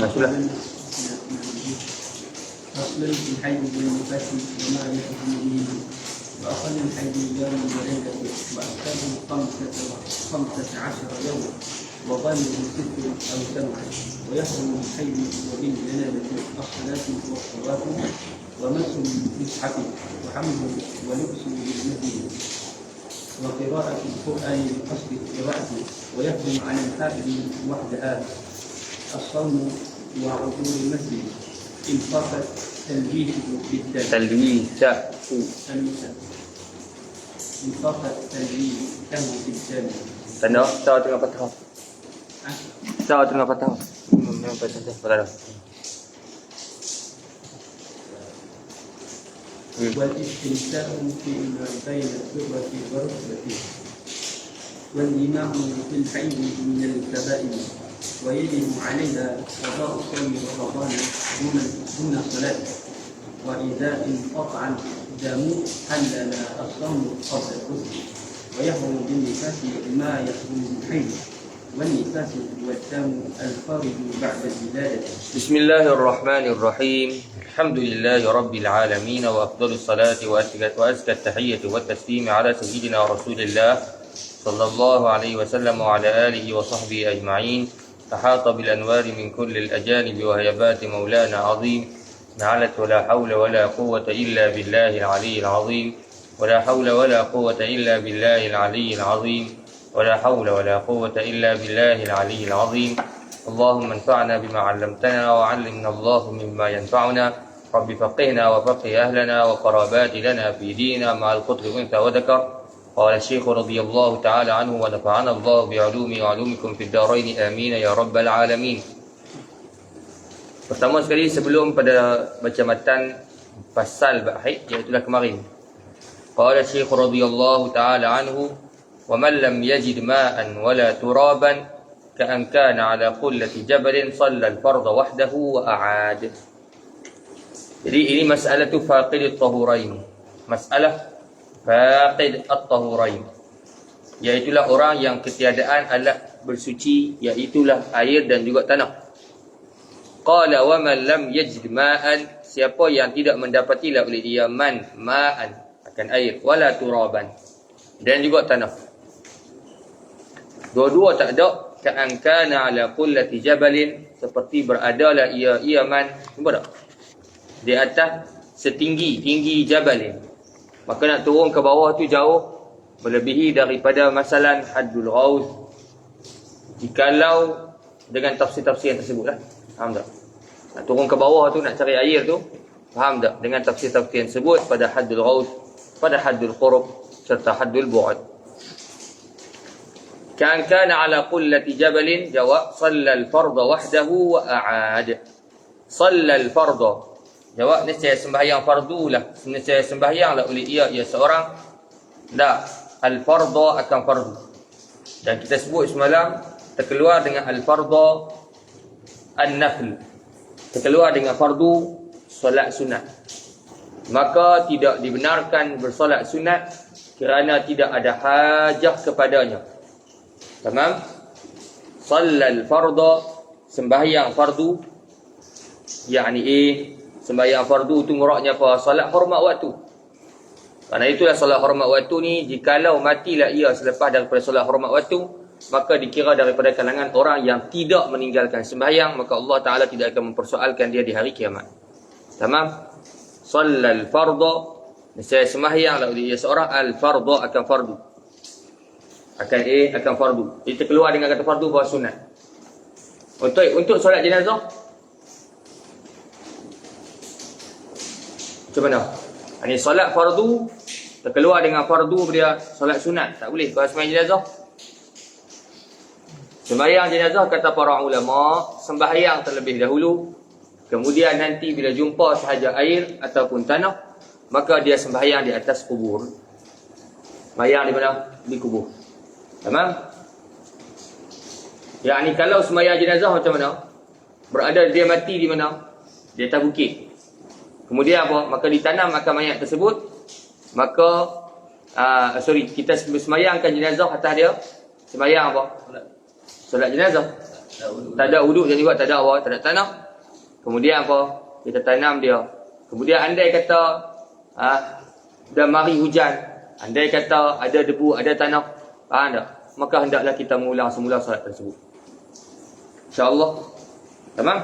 sudah. فصل في الحيض والنفاس وما يحكم به وأقل الحيض يوم وليلة وأكثره 15 يوما وغالبه 6 أو 7 ويحرم بالحيض وبالجنابة الصلاة والصلاة ومس بالمصحف وحمل ولبس بالمسجد وقراءة القرآن بقصد قراءته ويحرم على الحائض وحدها الصوم وحضور المسجد إن فقط تلبيسه بالدم إن فقط تلبيسه بالدم Tanda sawa tengah patah. Sawa tengah patah. Memang patah dah. والاستمتاع فيما بين السرة والركبة والإمام في الحيض من الكبائر ويجب عليها قضاء الصوم ورمضان دون الصلاة وإذا انقطع الدم حلل الصوم قبل الغسل ويحرم بالنفاس ما يحرم بالحيض والنفاس والدم الخارج بعد الولادة. بسم الله الرحمن الرحيم. الحمد لله رب العالمين وأفضل الصلاة وأزكى التحية والتسليم على سيدنا رسول الله صلى الله عليه وسلم وعلى آله وصحبه أجمعين. أحاط بالأنوار من كل الأجانب وهيبات مولانا عظيم نعلت ولا حول ولا قوة إلا بالله العلي العظيم ولا حول ولا قوة إلا بالله العلي العظيم ولا حول ولا قوة إلا بالله العلي العظيم. اللهم انفعنا بما علمتنا وعلمنا الله مما ينفعنا. رب فقهنا وفقه أهلنا وقرابات لنا في ديننا مع القطر أنثى وذكر. قال الشيخ رضي الله تعالى عنه ونفعنا الله بعلومه وعلومكم في الدارين آمين يا رب العالمين. Pertama sekali sebelum pada baca matan pasal bab haid, iaitulah kemarin. Qala Syekh radhiyallahu taala anhu, "Wa man lam yajid ma'an wala turaban ka'an kana 'ala qullati jabalin shalla al-fardha wahdahu wa a'ad." Jadi ini masalah tu faqid at-tahurain. Masalah faqid at-tahurain, iaitulah orang yang ketiadaan alat bersuci, iaitulah air dan juga tanah. Qala wa man lam yajid ma'an, siapa yang tidak mendapatilah oleh dia ma'an akan air, wala turaban dan juga tanah. Dua-dua tak ada, ka'an kana ala qullati jabalin, seperti beradalah ia man, nampak tak? Di atas tinggi jabalin. Maka nak turun ke bawah tu jauh, melebihi daripada masalan haddul ghaus. Jikalau dengan tafsir-tafsir yang tersebut lah. Faham tak? Nak turun ke bawah tu, nak cari air tu, faham tak? Dengan tafsir-tafsir yang tersebut pada haddul ghaus, pada haddul qurb serta haddul bu'ad. Kan kana ala qullati jabalin, jawab shalla al-fardha wahdahu wa a'ad. Shalla al-fardha, jawab nescaya sembahyang fardu lah, nescaya sembahyang lah oleh ia seorang. Tak, al-fardha akan fardu. Dan kita sebut semalam terkeluar dengan al-fardha an-nafl, terkeluar dengan fardu solat sunat. Maka tidak dibenarkan bersolat sunat kerana tidak ada hajah kepadanya. Tamam? Shallal fardha, sembahyang fardu, yakni sembahyang fardu tu muraknya apa? Solat hormat waktu. Kerana itulah solat hormat waktu ni, jikalau matilah ia selepas daripada solat hormat waktu, maka dikira daripada kalangan orang yang tidak meninggalkan sembahyang, maka Allah Ta'ala tidak akan mempersoalkan dia di hari kiamat. Tamam? Shallal fardha, nescaya sembahyang lah dia seorang, al-fardha akan fardu. Akan fardu. Jadi terkeluar dengan kata fardu bahawa sunat. Untuk solat jenazah, macam mana? Ini solat fardu terkeluar dengan fardu dia solat sunat, tak boleh kalau sembahyang jenazah. Sembahyang jenazah kata para ulama, sembahyang terlebih dahulu, kemudian nanti bila jumpa sahaja air ataupun tanah, maka dia sembahyang di atas kubur. Sembahyang di mana? Di kubur. Tamam? Yakni kalau sembahyang jenazah macam mana? Berada dia mati di mana? Di atas bukit. Kemudian apa? Maka ditanam akan mayat tersebut, maka sorry, kita semayangkan jenazah atas dia. Semayang apa? Solat jenazah. Tak ada wuduk dan juga tak ada apa? Tak ada tanah. Kemudian apa? Kita tanam dia. Kemudian andai kata dah mari hujan, andai kata ada debu, ada tanah, faham tak? Maka hendaklah kita mengulang semula solat tersebut. InsyaAllah. Tamam?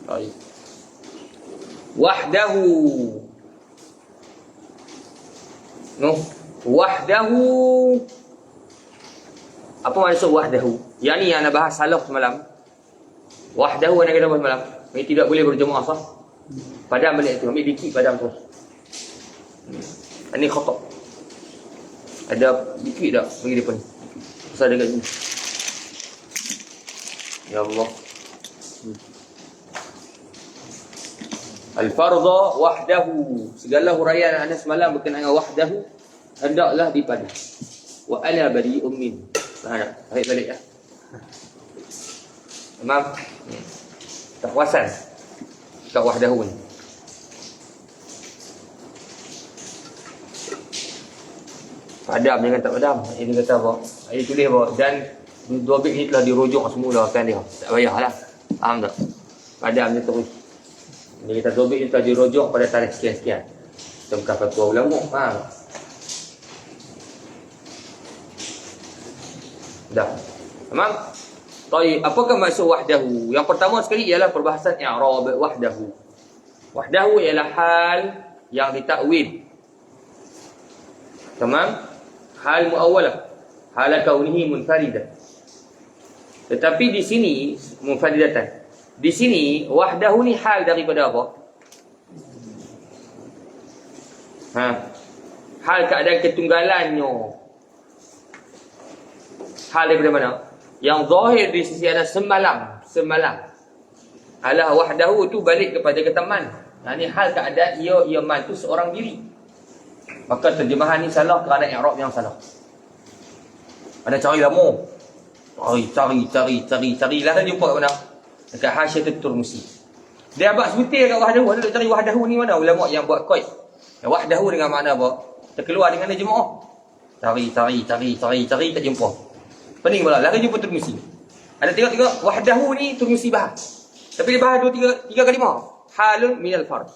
Baik. Wahdahu. Wahdahu. Apa maksud wahdahu? Yang ni yang nak bahas salah semalam. Wahdahu yang kita bahas semalam. Ini tidak boleh berjemaah sah. Padam balik tu. Ambil dikit padam terus. Ini khotok. Ada dikit tak? Bagi depan. Pasal dekat sini. Ya Allah. Al-fardha wahdahu. Segala huraian anda semalam berkenaan dengan wahdahu hendaklah dipada. Wa ana bari'un min. Balik ya. Tamam. Tak puasan. Tak wahdahu ni. Padam jangan tak padam. Ini kata apa? Ini tulis apa? Dan dua bit ni telah dirujuk semula kan dia. Tak payahlah. Faham tak? Padam dia terus. Ini kita dua bit ni telah dirujuk pada tarikh sekian-sekian. Kita bukan fatwa ulama. Faham? Dah. Tamam? Baik, apakah maksud wahdahu? Yang pertama sekali ialah perbahasan i'rab wahdahu. Wahdahu ialah hal yang ditakwil. Tamam? Hal muawwalah. Hal kaunihi munfaridan. Tetapi di sini munfaridatan. Di sini wahdahu ni hal daripada apa? Hal keadaan ketunggalannya. Hal daripada mana? Yang zahir di sisi ada semalam. Alah wahdahu tu balik kepada ketaman. Ini hal keadaan ia man tu seorang diri. Maka terjemahan ni salah kerana i'rab yang salah. Ada cari lama. Cari lah kan jumpa kat mana? Dekat Hasyiatul Turmusi. Dia abang sebutir kat wahdahu. Ada cari wahdahu ni mana? Ulama yang buat qaid. Wahdahu dengan makna apa? Terkeluar dengan jemaah. Cari tak jumpa. Pening pula. Lari jumpa Turmusi. Ada tengok wahdahu ni Turmusi bahas. Tapi dia bahas 2-3 kalimah. Halun minal fard.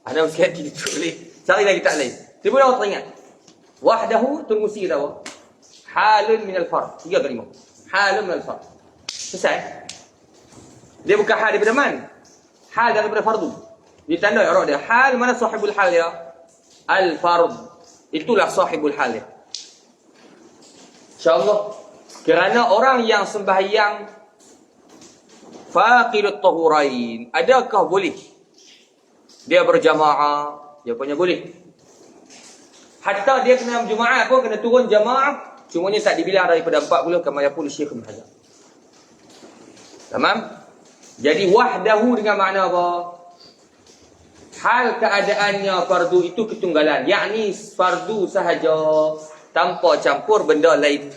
Ada sekali tu boleh. Cari lagi tak lain. Tiba awak teringat. Wahdahu Turmusi kata apa? Halun minal fard. 3 kalimah. Halun minal fard. Selesai. Dia bukan hal daripada man. Hal daripada fardu. Ditanda i'rab dia. Hal mana sahibul hal dia? Al-fard. Itulah sahibul hal dia. InsyaAllah. Kerana orang yang sembahyang faqidut tahurain, adakah boleh dia berjamaah? Jawapannya boleh. Hatta dia kena jemaah pun kena turun jamaah, cumanya tak dibilang daripada 40 kama yaqul Syekh Ibn Hajar. Tamam? Jadi wahdahu dengan makna apa? Hal keadaannya fardu itu ketunggalan, yakni fardu sahaja tanpa campur benda lain.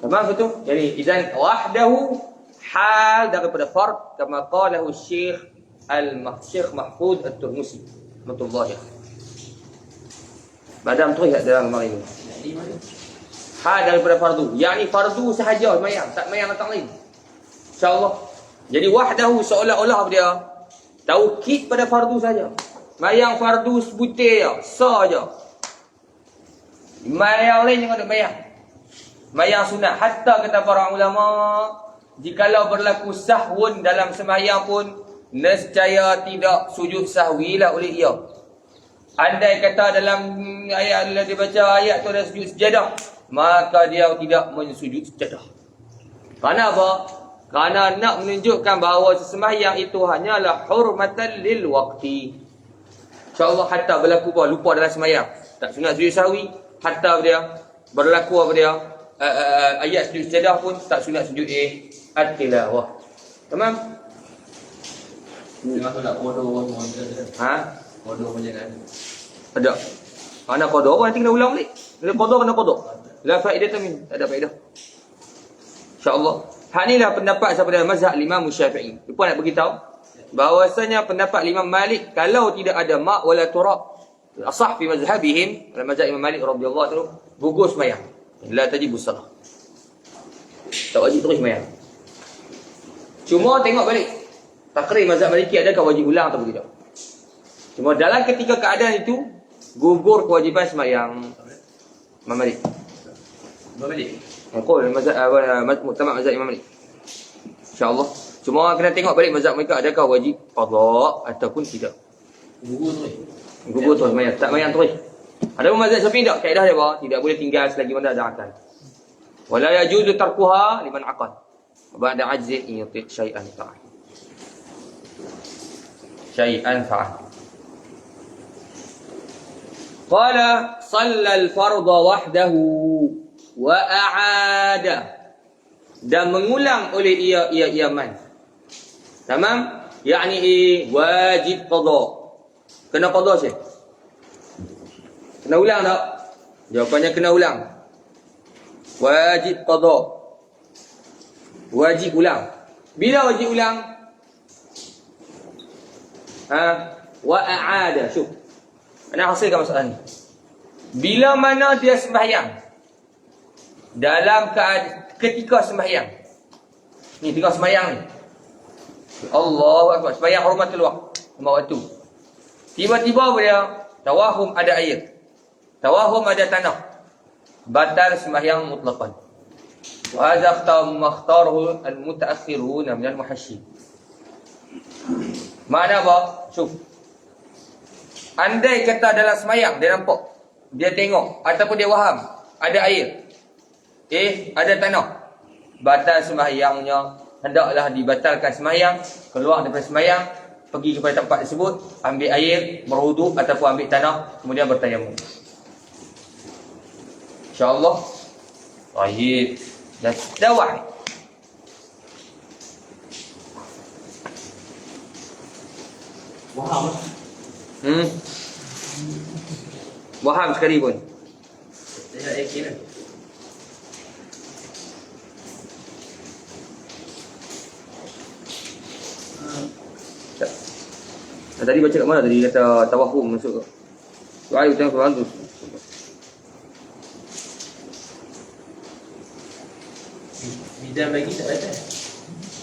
Tamam betul? Jadi idzan wahdahu hal daripada fard kama qalahu Syekh Syekh Mahfuz At-Turmusi rahmatullahi alaihi. Badam tu ya dalam mari ini. Hal daripada fardu, yakni fardu sahaja semayang, tak semayang datang lain. InsyaAllah. Jadi wahdahu seolah-olah dia taukid pada fardu saja. Mayang fardu sebutir je, sah je. Mayang lain jangan ada mayang. Mayang sunat. Hatta kata para ulama, jikalau berlaku sahwun dalam sembahyang pun, nescaya tidak sujud sahwilah oleh ia. Andai kata dalam ayat dia baca ayat tu ada sujud sejadah, maka dia tidak mensujud sejadah. Kerana apa? Kerana nak menunjukkan bahawa sembahyang itu hanyalah hurmatan lil waqti. InsyaAllah hatta berlaku apa? Lupa dalam sembahyang, tak sunat sujud sahwi. Hatta dia berlaku apa dia? Ayat sujud sejadah pun tak sunat sujud at-tilawah. Tamam? Dia masuk nak kodoh kodoh macam kan? Ada. Mana kodoh apa nanti kena ulang balik. Bila kodoh kena kodoh. La faedah min, tak ada faedah. Insya-Allah. Hak inilah pendapat daripada mazhab Imam Syafi'i. Lupa nak beritahu bahawasanya pendapat Imam Malik kalau tidak ada ma' wala turab, Asah fi mazhabihim, dalam mazhab Imam Malik radhiyallahu anhu, gugur sembahyang. La tajibu salah. Tak wajib terus sembahyang. Cuma tengok balik. Takrir mazhab Maliki adakah wajib ulang atau tidak? Cuma dalam ketika keadaan itu gugur kewajiban sembahyang. Imam Malik. Aku mazhab muktamad mazhab Imam Malik. Insya-Allah. Cuma kena tengok balik mazhab mereka adakah wajib qada ataupun tidak. Gugur terus sembahyang, tak sembahyang terus. Ada mazhab Syafi'i tak? Kaedah dia apa? Tidak boleh tinggal selagi mana ada akal. Wala yajuzu tarkuha liman aqal. Ba'da ajzi in yutiq syai'an fa'al. Syai'an fa'al. Qala shalla al-fardha wahdahu wa a'ada, dan mengulang oleh ia man. Tamam? Yani wajib qada. Kena qada Syekh? Kena ulang tak? Jawapannya kena ulang. Wajib qada. Wajib ulang. Bila wajib ulang? Wa a'ada. Syuf. Ana hasilkan masalah ni. Bila mana dia sembahyang dalam ketika sembahyang. Ni tengok sembahyang ni. Allahu akbar. Sembahyang hormatul waktu. Tiba-tiba dia tawahum ada air. Tawahum ada tanah. Batal sembahyang mutlaqan. Wa hadza makhtaruhu al-mutaakhirun min al-muhashshi. Makna apa? Syuf. Andai kata dalam sembahyang dia nampak, dia tengok ataupun dia faham ada air. Ada tanah. Batal sembahyangnya. Hendaklah dibatalkan sembahyang, keluar daripada sembahyang, pergi kepada tempat tersebut, ambil air, berwuduk ataupun ambil tanah, kemudian bertayamum. InsyaAllah. Baik. Dah wahid. Faham? Faham sekali pun. Saya tak yakin lah. Tadi baca kat mana tadi kata tawahum masuk ke? Soal tengok Quran tu. Bidan bagi tak baca.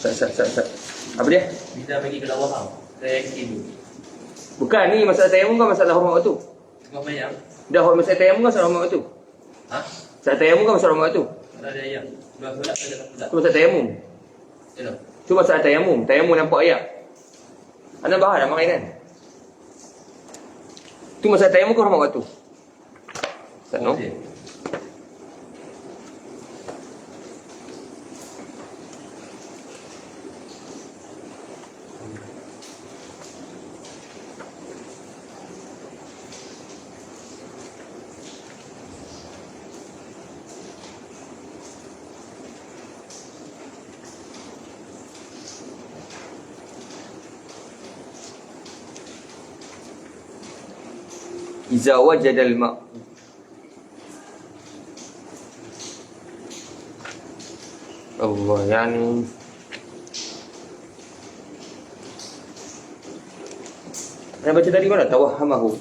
Sat. Apa dia? Bidan bagi kalau faham. Saya yakin. Bukan ni masalah tayamum kan masalah hormat waktu. Kau bayang. Dah masalah tayamum kan masalah hormat waktu. Masalah tayamum kan masalah hormat waktu. Kalau ada ayam. Dua solat ada tak? Tu masalah tayamum. Yalah. Tu masalah tayamum. Tayamum nampak ayat. Anda bahan dah makan. Tu masalah tayamum ke hormat waktu? Tak no? Iza wajada al-ma'. Allah, yani saya baca tadi mana? Tawahhamahu.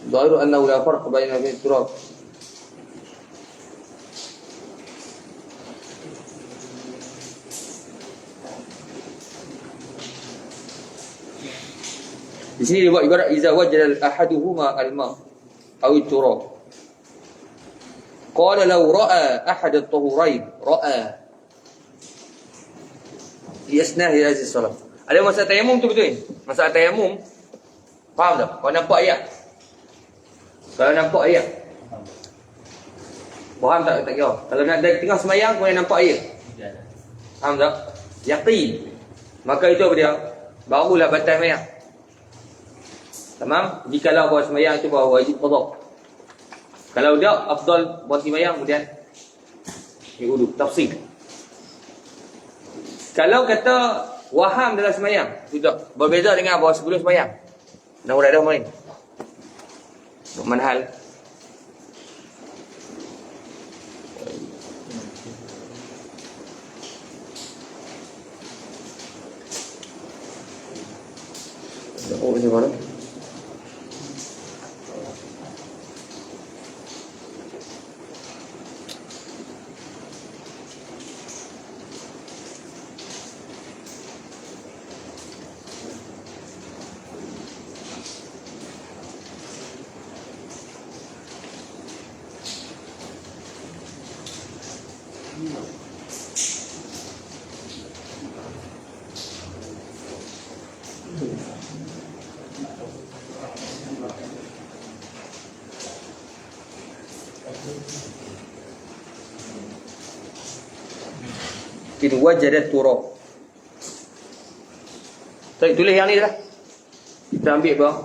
Dhahiru annahu la farq baina al-turab. Di sini dia buat ibarat iza wajada ahaduhuma al-ma' aw at-turab. Qala law ra'a ahad at-tuhurain ra'a yasnahi hadhihi salat. Ada masalah tayamum tu betul. Masalah tayamum faham tak? Kau nampak ayat. Kalau nampak ayat. Faham tak kira? Kalau nak tengah sembahyang kau nampak ayat. Faham tak? Yaqin. Maka itu apa dia? Barulah batal sembahyang. Tamam? Jikalau buat sembahyang itu bahawa wajib qada. Kalau tak, afdal buat sembahyang kemudian wudu, tafsir. Kalau kata waham dalam sembahyang, tidak. Berbeza dengan bahawa sebelum sembahyang. Nak urat dah main. Manhal. Oh, macam mana? In wajadat turab. Baik, tulis yang ni dah. Kita ambil bawah.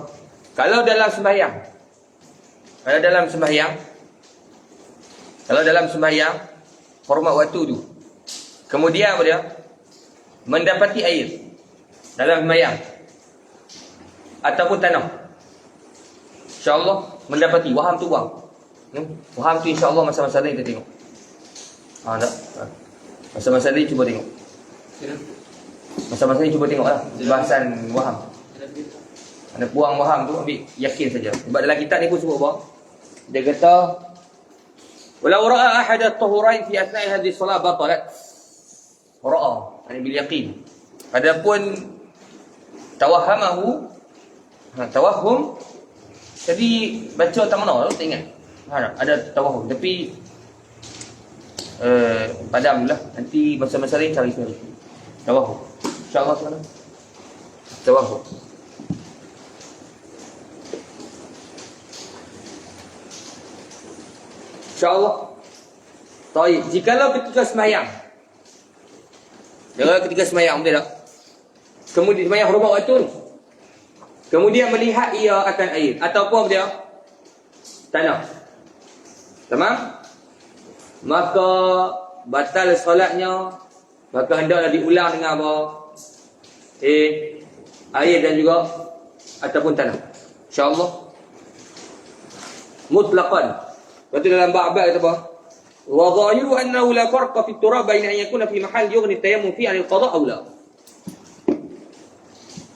Kalau dalam sembahyang. Kalau dalam sembahyang hormat waktu tu. Kemudian apa dia? Mendapati air dalam sembahyang ataupun tanah. InsyaAllah mendapati waham tu buang. Waham tu insyaAllah masa-masa lain kita tengok. Tak? Masa-masa ni cuba tengok. Masa-masa ni cuba tengoklah bahasan waham. Ada buang waham tu ambil yakin saja. Sebab dalam kitab ni pun sebut apa? Dia kata walau ra'a ahad at-tahurain fi athna'i hadhihi salat batalat. Ra'a, yani bil yaqin. Adapun tawahhamahu tawahhum, jadi baca tak mana tak ingat. Ada tawahhum tapi padamlah. Nanti masa-masa lain cari sendiri. Tawahhum. InsyaAllah sana. Tawahhum. InsyaAllah. Baik, jikalau ketika sembahyang. Jangan ketika sembahyang, betul tak? Kemudian sembahyang hormat waktu ni. Kemudian melihat ia akan air ataupun dia tanah. Tamam? Maka batal solatnya, maka hendaklah diulang dengan apa? Air dan juga ataupun tanah. InsyaAllah. Mutlaqan. Betul dalam bab-bab kata apa? Wa dhahiru annahu la farqa fi turab baina an yakuna fi mahall yughni tayammum fi 'an al-qada' aw la.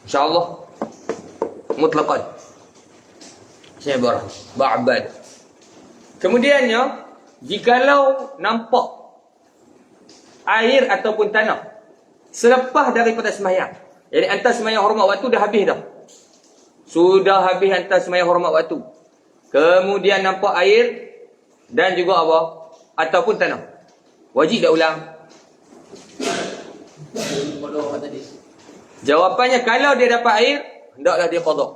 InsyaAllah. Mutlaqan. Saya barang bab-bab. Kemudiannya, jikalau nampak air ataupun tanah selepas daripada sembahyang. Jadi antara sembahyang hormat waktu dah habis dah. Sudah habis antara sembahyang hormat waktu. Kemudian nampak air dan juga apa? Ataupun tanah. Wajib dah ulang. Jawapannya kalau dia dapat air, hendaklah dia qada.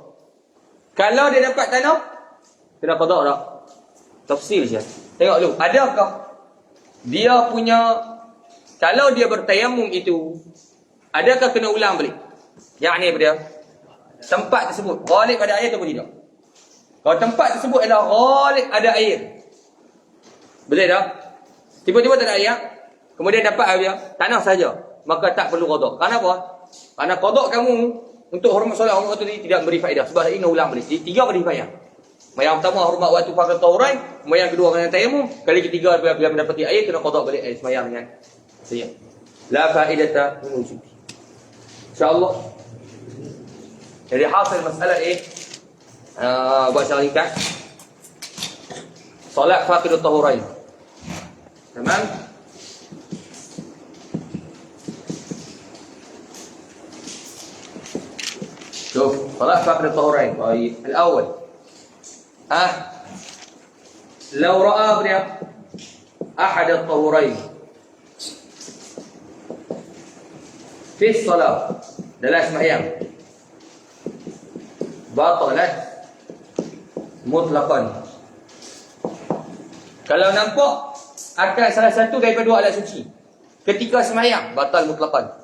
Kalau dia dapat tanah, kena qada tak? Tafsir je. Tengok dulu, adakah dia punya, kalau dia bertayamum itu, adakah kena ulang balik? Yang ni apa dia? Tempat tersebut ghalib ada air ataupun tidak? Kalau tempat tersebut adalah ghalib ada air, betul tak? Tiba-tiba tak ada air, kemudian dapat air tanah saja, maka tak perlu qada. Kenapa? Kerana qada kamu untuk hormat solat hormat waktu ni tidak beri faedah. Sebab ini ulang balik. Jadi 3 beri faedah. Yang pertama hormat waktu fardhu tahuran, yang kedua kena tayamum, kali ketiga bila mendapati air kena qada balik air sembahyang dengan saya. La faedata min wujud. InsyaAllah. Jadi hasil masalah buat secara ringkas. Solat fardhu tahuran. Tamam? شوف صلاة فقد الطهورين. طيب الأول لو رأى أحد الطهورين في الصلاة dalam sembahyang batalat mutlaqan. Kalau nampak akan salah satu daripada dua alat suci ketika sembahyang, batal mutlaqan.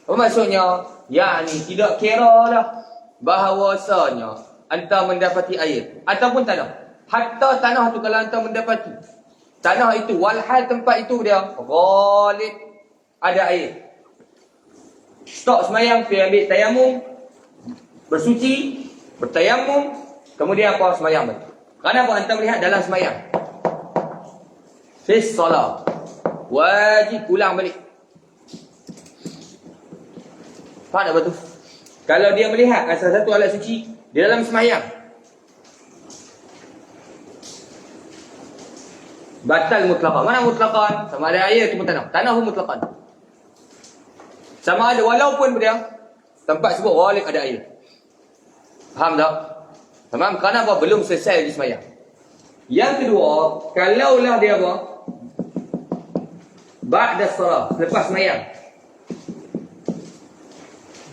Apa maksudnya? Yani tidak kira lah bahawasanya anta mendapati air ataupun tanah. Hatta tanah tu kalau anta mendapati tanah itu, walhal tempat itu dia ghalib ada air, stop sembahyang, pergi ambil tayamum, bersuci, bertayamum, kemudian apa? Sembahyang balik. Kenapa? Anta melihat dalam sembahyang fi solat, wajib ulang balik. Faham tak betul? Kalau dia melihat salah satu alat suci di dalam sembahyang, batal mutlaqan. Mana mutlaqan? Sama ada air ataupun tanah. Tanah pun mutlaqan. Sama ada walaupun dia tempat sebut ghalib ada air. Faham tak? Faham? Kerana apa? Belum selesai lagi sembahyang. Yang kedua, kalaulah dia apa? Ba'da salat, lepas sembahyang.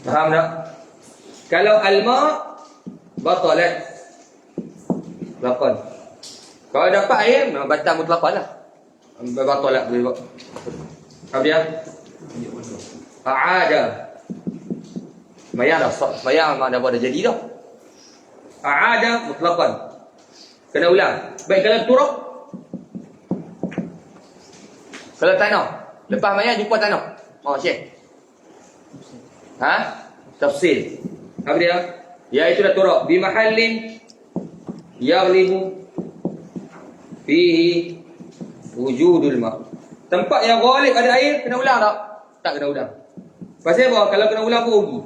Faham tak? Kalau al-ma' batalat mutlaqan. Kalau dapat air, memang batal mutlaqan lah. Batalat boleh buat. Faham dia? A'ada. Sembahyang dah, sembahyang memang dah jadi dah. A'ada mutlaqan. Kena ulang. Baik kalau turuk. Kalau tanah. Lepas sembahyang jumpa tanah. Oh, Syekh. Tafsir. Apa dia? Iaitu dah turuk. Bi mahallin yaghlibu fihi wujudul ma'. Tempat yang ghalib ada air, kena ulang tak? Tak kena ulang. Pasal apa? Kalau kena ulang pun rugi.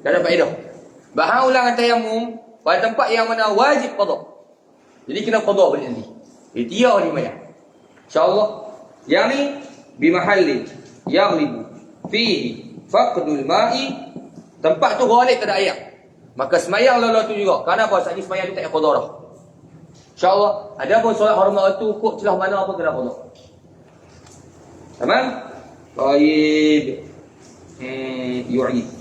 Tak dapat faedah. Bahan ulangan tayamum pada tempat yang mana wajib qada. Jadi kena qada balik nanti. Dia ni banyak. Insya-Allah. Yang ni bi mahallin yaghlibu fihi faqdul ma'i, tempat tu ghalib tak ada air. Maka sembahyang lalu tu juga. Kenapa? Saat ni sembahyang tu tak ada qada dah. Insya-Allah. Ada pun solat hormat tu kok celah mana apa kena qada. Tamam? Baik. Yu'id.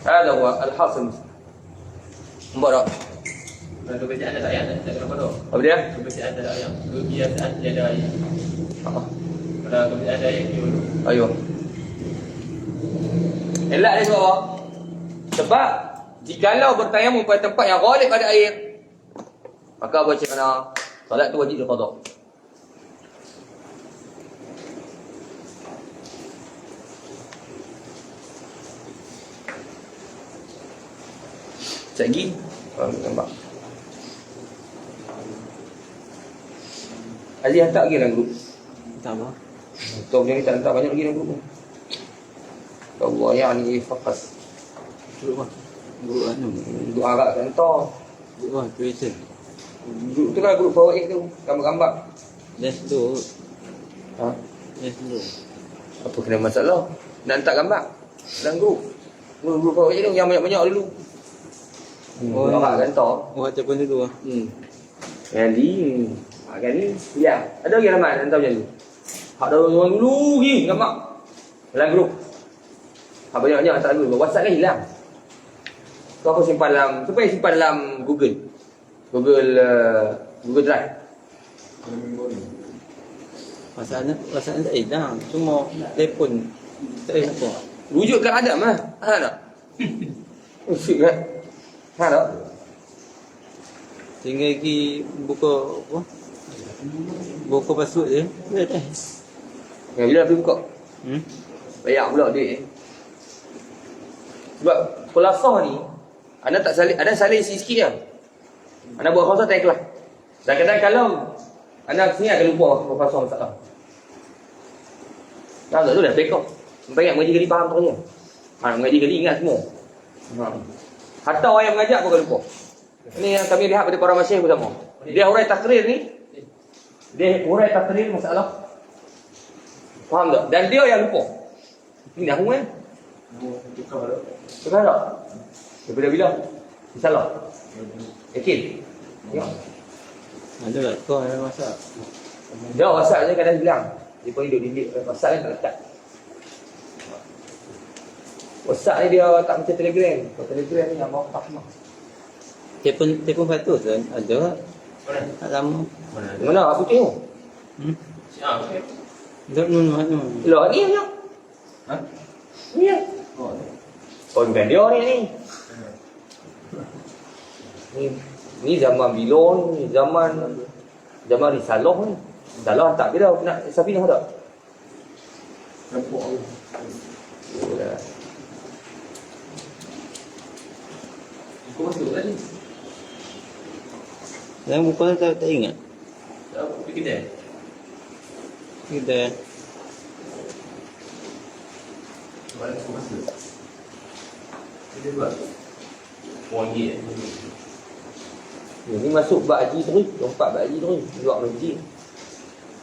هذا هو الحاصل. Mbak. Kebiasaan ada ayat tak kena pada. Apa dia? Kebiasaan ada ayat. Kebiasaan ada ayat. Kalau kebiasaan ada ayat ni dulu. Ayo. Elak dia sebab apa? Sebab jikalau bertayamum pada tempat yang ghalib ada air, maka baca kena solat tu wajib diqada. Sekejap lagi. Nampak. Aziz hantar lagi dalam grup. Tak apa. Tahu macam ni tak hantar banyak lagi dalam grup. Allah yani faqat. Grup apa? Grup anu. Grup Arab tak hantar. Grup apa? Twitter. Grup tu lah grup fawaid tu. Gambar-gambar. Let's do. Ha? Let's do. Apa kena masalah? Nak hantar gambar dalam grup. Grup fawaid tu yang banyak-banyak dulu. Arab kan hantar. Buat telefon dulu ah. Kali. Kali. Ya. Ada lagi ramai hantar macam tu. Hak dah orang dulu lagi gambar. Dalam grup. Hak banyak-banyak hantar dulu. WhatsApp kan hilang. Kau aku simpan dalam, supaya simpan dalam Google Drive. Masalahnya tak hilang. Cuma telefon tak ada apa. Wujudkan adab mah. Ha tak? Wujud kan? Ha tak? Tinggal lagi buka apa? Buka password je. Dah. Yang bila pergi buka? Bayar pula duit. Sebab khulasah ni anda tak salih, anda salih sikit je. Anda buat khulasah tak ikhlas. Dan kadang kalau anda sini akan lupa khulasah masalah. Tahu tak tu dah backup. Sampai ingat mengaji kali faham tu je. Mengaji kali ingat semua. Hatta orang yang mengajar pun akan lupa. Ini yang kami lihat pada para masyayikh bersama. Dia hurai takrir ni. Dia hurai takrir masalah. Faham tak? Dan dia yang lupa. Ini dah kan? Tukar tak? Daripada bila? Salah. Yakin? Ya. Ada tak kau ada masak? Dia WhatsApp je kadang hilang. Dia pun hidup di WhatsApp kan tak letak. WhatsApp ni dia tak macam Telegram. Kalau Telegram ni yang mau tak semua. Telefon patut kan? Ada tak? Mana? Tak lama. Mana? Apa tengok? Siap. Tak mana. Lah ni punya. Ha? Ni ya. Oh, bukan dia ni. Ni zaman Bilon, ni zaman Risalah ni. Risalah tak dia dah nak Safinah tak? Nampak aku. Itulah. Kau masuk tadi. Yang buka tak ingat. Tak pergi kedai. Kita Balik ke masa. Dia buat. Wajib. Ni masuk bab haji terus, lompat bab haji terus, buat masjid.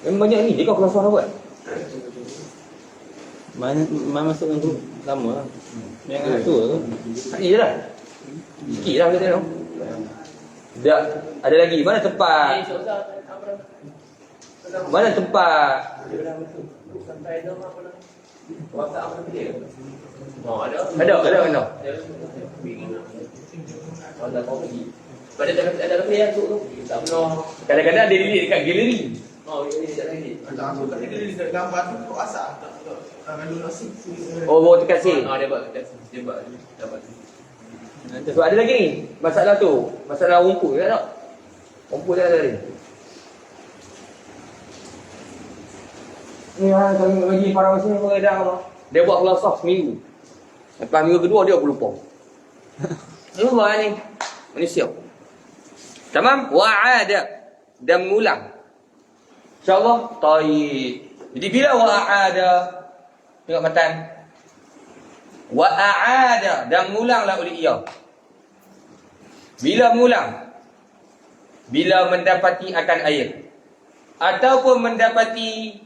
Memang banyak ni je kau kelas suara buat. Mana masuk yang tu sama lah. Yang tu tu. Ni je lah. Sikit lah kita tengok. Tak, ada lagi. Mana tempat? Mana tempat? Sampai dah apa dah? WhatsApp apa dia? Oh, ada. Ada. Ada kopi. Pada ada kopi yang tu. Tak pernah. Kadang-kadang dia delete dekat galeri. Oh, ini tak lagi. Tak aku tak ada di gambar tu kau asal tak kalau nasi. Oh, bawa tekan sini. Dia buat dia buat dapat. Sebab ada lagi ni. Masalah tu. Masalah rumput kan tak? Rumput dah ada ni. Ni lah kami bagi para muslim mengadang apa? Dia buat kelasah seminggu. Lepas minggu kedua dia pun lupa. Ini apa ni? Manusia. Tamam? Wa'ada. Dan mengulang. InsyaAllah. Taib. Jadi bila wa'ada? Tengok matan. Wa'ada. Dan mengulanglah oleh ia. Bila mengulang? Bila mendapati akan air. Ataupun mendapati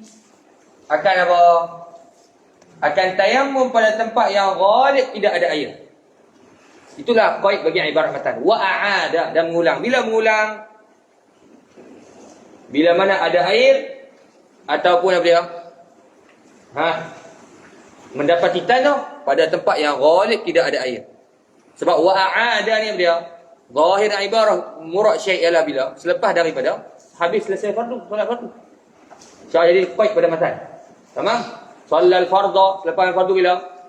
akan apa? Akan tayamum pada tempat yang ghalib tidak ada air. Itulah qaid bagi ibarat matan. Wa'ada. Dan mengulang. Bila mengulang? Bila mana ada air ataupun apa dia? Mendapati tanah pada tempat yang ghalib tidak ada air. Sebab wa'ada ni apa dia? Zahir ibarah murad syai' ialah bila selepas daripada habis selesai fardu, solat fardu. Jadi qaid pada matan. Tamam? Solat fardu selepas fardu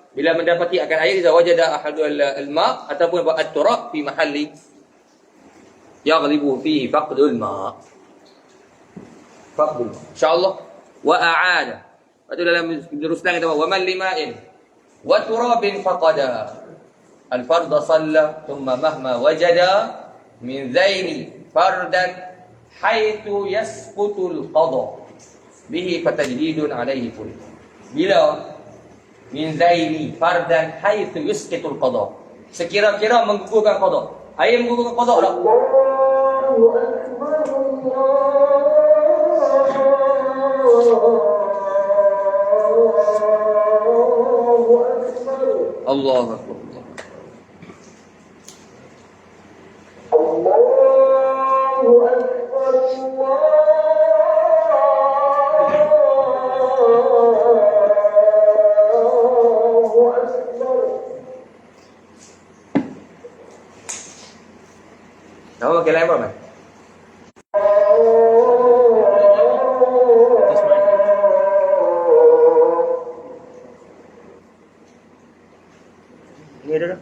bila mendapati akan air, idza wajada ahadul al-ma' ataupun at-turab fi mahalli yaghlibu fihi faqdul ma'. Faqdul. Insyaallah wa a'ada. Itu dalam Ibn Ruslan kata wa man lima'in wa turabin faqada. Al-fardha shalla thumma mahma wajada min zaini fardan haitsu yasqutul qada bihi fatajdidun alaihi kull. Bila min zaini fardan haitsu yasqutul qada, sekira-kira menggugurkan qada. Air menggugurkan qada tak? Allahu akbar. Nama pakai lain apa? Ni ada dah.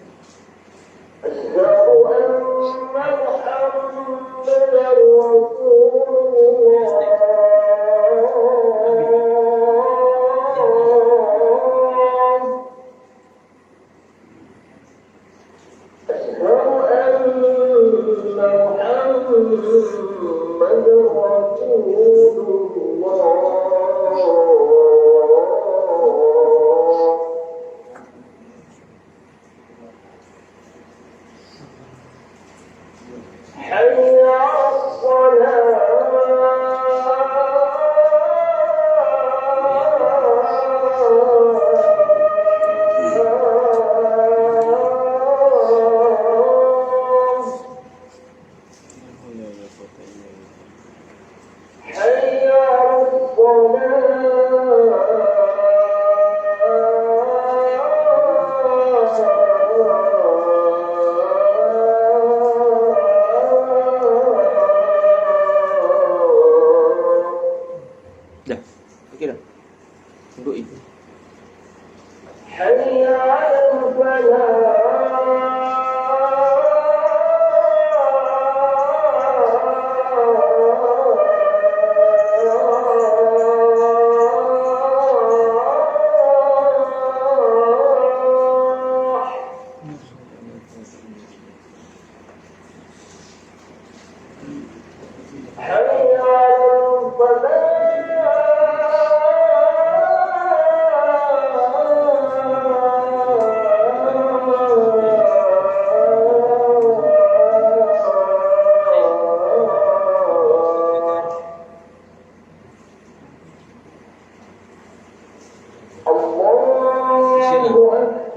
Dah. Okey dah. Duduk itu.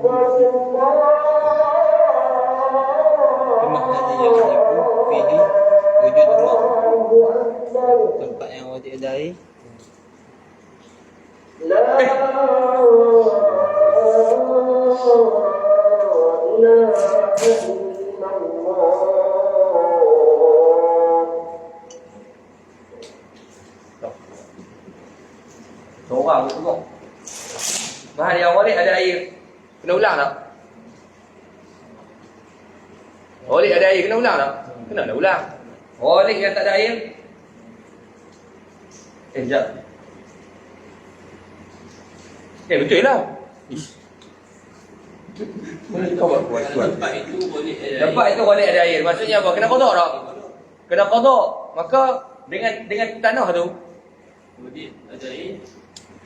Rumah haji yang ibu fihi wujud rumah. Tempat yang wajib ada air. Seorang tu tengok. Mahal yang walid ada air. Kena ulang tak? Walid ada air kena ulang tak? Kena nak ulang. Walid yang tak ada air. Sekejap. Betul lah. Ish. Kau buat kuat. Tempat itu boleh ada air. Tempat itu walid ada air. Maksudnya apa? Kena qada tak? Kena qada. Maka dengan tanah tu. Boleh ada air.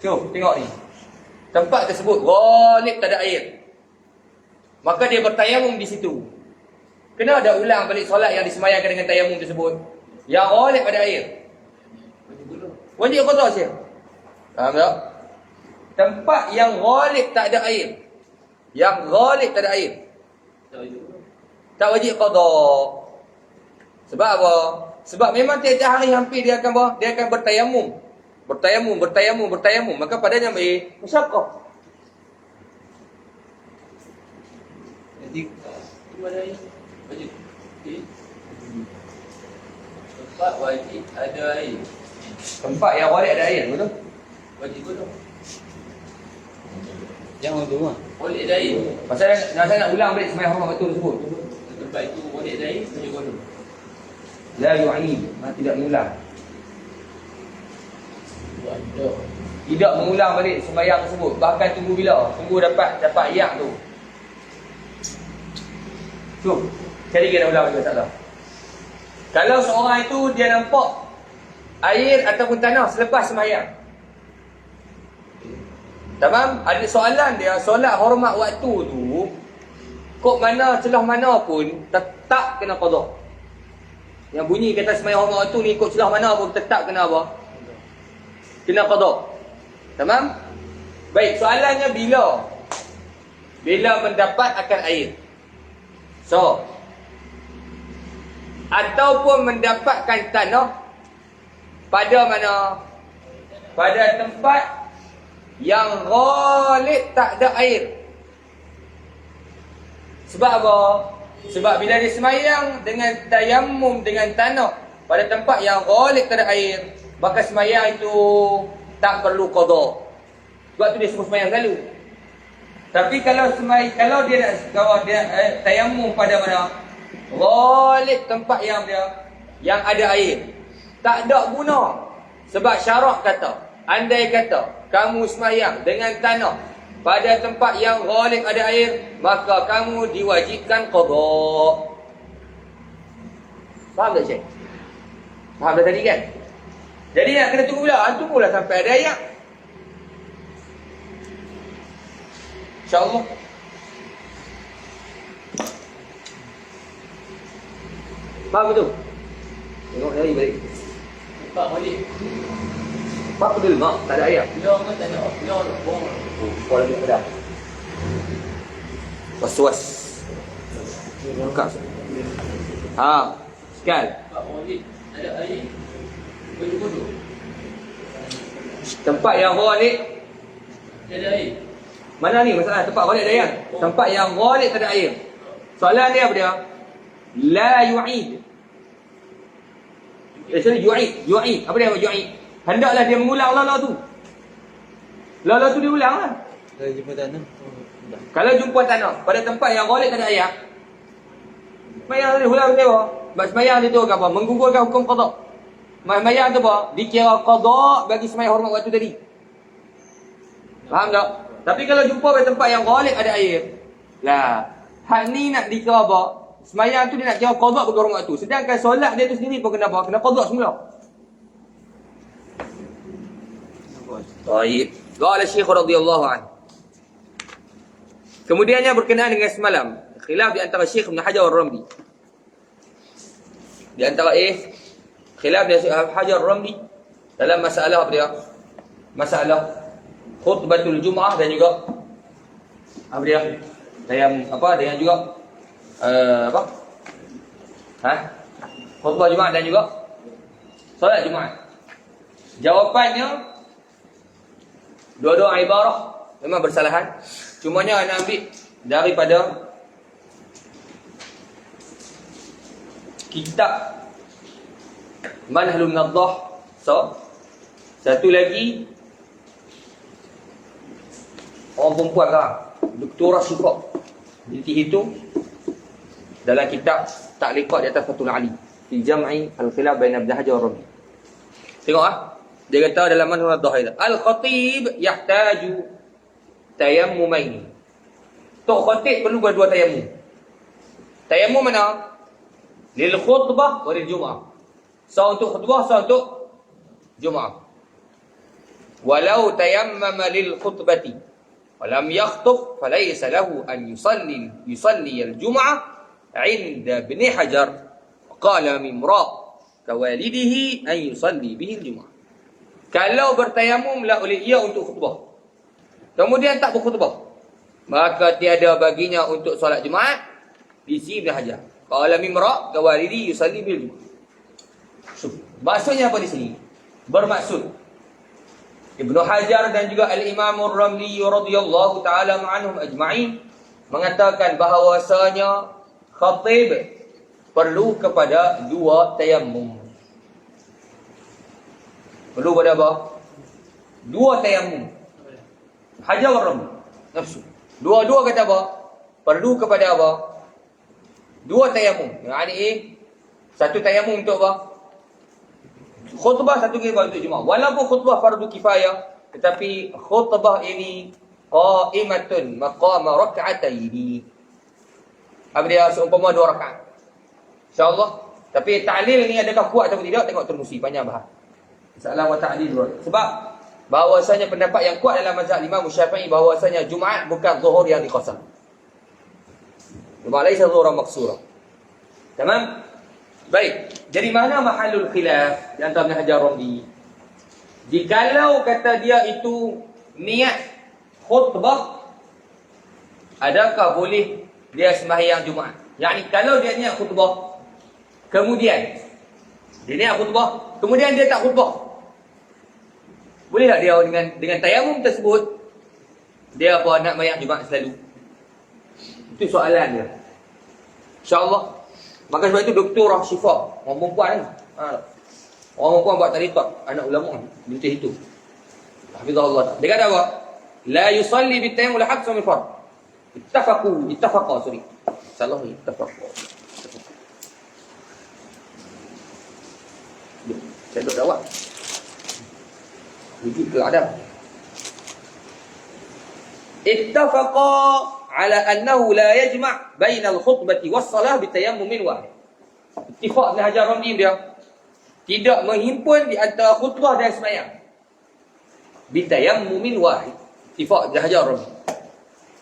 Jom tengok ni. Tempat tersebut ghalib tak ada air. Maka dia bertayamum di situ. Kena ada ulang balik solat yang disemayangkan dengan tayamum tersebut. Yang ghalib ada air. Wajib qada Syekh. Faham tak? Tempat yang ghalib tak ada air. Yang ghalib tak ada air. Tak wajib qada. Sebab apa? Sebab memang tiap-tiap hari hampir dia akan apa? Dia akan bertayamum. Bertayamum. Maka padanya ambil musyaqqah. Jadi Itu ada air. Wajib. Okey. Tempat wajib ada air. Tempat yang ghalib ada air, betul? Wajib betul. jangan tu lah. Boleh ada air. Pasal saya nak ulang balik sembahyang hormat waktu tersebut. Tempat itu boleh ada air. Wajib betul. La yu'id, tidak mengulang. Tidak mengulang balik sembahyang tersebut. Bahkan tunggu bila? Tunggu dapat yak tu. Jom, cari kita ulang juga tak. Kalau seorang itu dia nampak air ataupun tanah selepas sembahyang. Tamam? Ada soalan dia, solat hormat waktu tu kok mana celah mana pun tetap kena qada. Yang bunyi kata sembahyang hormat waktu ni ikut celah mana pun tetap kena apa? Kena qada. Tamam? Baik, soalannya bila? Bila mendapat akan air. So, ataupun mendapatkan tanah pada mana? Pada tempat yang ghalib tak ada air. Sebab apa? Sebab bila dia semayang dengan tayammum dengan tanah pada tempat yang ghalib tak ada air, maka semayang itu tak perlu qada. Sebab tu dia semua semayang selalu. Tapi kalau dia tayammum pada mana? Ghalib tempat yang ada air. Tak ada guna. Sebab syarak kata, andai kata kamu semayang dengan tanah pada tempat yang ghalib ada air, maka kamu diwajibkan qada. Faham tak Syekh? Faham dah tadi kan? Jadi nak kena tunggu bila? Tunggulah sampai ada ayat. InsyaAllah. Faham betul? Tengok dari balik. Tempat balik. Faham betul mak? Tak ada ayat. Long kan tak ada. Long bong. Kau lagi pedas. Was-was. Buka. Ha, sekal. Tempat balik ada air. Bodoh. Tempat yang ghalib Ada air. mana ni masalah tempat ghalib ada air? Tempat yang ghalib tak ada air. Soalan dia apa dia? La yu'id. Yu'id. Apa dia yu'id? Hendaklah dia mengulang lala tu. Lala tu dia ulang lah. Kalau jumpa tanah. Kalau jumpa tanah pada tempat yang ghalib tak ada air, semayang dia ulang dia apa? Sebab semayang dia tu apa? Menggugurkan hukum qada. Semayang tu apa? Dikira qada bagi semayang hormat waktu tadi. Faham tak? Tapi kalau jumpa pada tempat yang ghalib ada air, lah, hak ni nak dikira apa? Semayang tu dia nak kira qada bagi hormat waktu. Sedangkan solat dia tu sendiri pun kena apa? Kena qada semula. Baik. Qala Syekh radhiyallahu anhu. Kemudiannya berkenaan dengan semalam, khilaf di antara Syekh Ibn Hajar Ar-Ramli. Di antara khilaf di Syekh Hajar Ar-Ramli dalam masalah apa dia? Masalah khutbatul Jum'ah dan juga Apa dia? Tayamum apa dengan juga apa? Khutbah Jumaat dan juga solat Jumaat. Jawapannya dua-dua ibarah memang bersalahan. Cumanya nak ambil daripada kitab Manhalun Naddah. Satu lagi orang perempuan kan, Doktora Syifa binti itu dalam kitab Ta'liqat di atas Fathul Ali fi Jam'i Al-Khilaf baina Ibn Hajar wa Rabi. Tengok dia kata dalam Manhalun Naddah Al-Khatib yahtaju tayammumaini. Tok khatib perlu berdua tayamum. Tayamum mana? Lil khutbah wa lil jum'ah. Satu untuk khutbah, satu untuk jum'ah. Walau tayammama lil khutbati wa lam yakhtub falaysa lahu an yusalli al-jum'ah 'inda Ibn Hajar. Qala Mimra kawalidihi an yusalli bihi al-jum'ah. Kalau bertayamum lah oleh ia untuk khutbah, kemudian tak berkhutbah, maka tiada baginya untuk solat Jumaat di sini Ibn Hajar. Qala Mimra kawalidi yusalli bil Jumaah. Maksudnya apa di sini? Bermaksud Ibnu Hajar dan juga Al-Imam Ar-Ramli radhiyallahu taala anhum ajma'in mengatakan bahawasanya khatib perlu kepada dua tayammum. Perlu pada apa? Dua tayammum. Hajar Ar-Ramli nafsu. Dua-dua kata apa? Perlu kepada apa? Dua tayammum. Yani satu tayammum untuk apa? Khutbah, satu kira untuk Jumaat. Walaupun khutbah fardu kifayah, tetapi khutbah ini qa'imatun maqama rak'ataini. Apa dia? Seumpama 2 rakaat. InsyaAllah. Tapi ta'lil ni adakah kuat atau tidak? Tengok Tirmizi, panjang bahas. Masalah wa ta'lil. Sebab bahawasanya pendapat yang kuat dalam mazhab Imam Syafi'i bahawasanya Jumaat bukan zuhur yang diqasar. Jumaat laisa zuhuran maksura. Tamam? Baik. Jadi mana mahalul khilaf di antara Ibn Hajar Ramli? Jikalau kata dia itu niat khutbah, adakah boleh dia sembahyang Jumaat? Yani kalau dia niat khutbah, kemudian dia niat khutbah, kemudian dia tak khutbah, boleh tak dia dengan tayamum tersebut dia apa nak sembahyang Jumaat selalu? Itu soalan dia. InsyaAllah. Maka sebab itu Doktora Syifa, orang perempuan ni. Orang perempuan buat tariqat, anak ulama binti itu. Hafizahullah. Dia kata apa? La yusalli bitayammum la haqsa min fard. Ittafaqa, sorry. Salah ni, ittafaqa. Saya duduk dakwah. Wujud ke adam. Ittafaqa ala annahu la yajma' baina al-khutbati was-salah bitayammumin wahid. Ittifaq Ibn Hajar Ramli dia tidak menghimpun di antara khutbah dan sembahyang bitayammumin wahid. Ittifaq Ibn Hajar Ramli.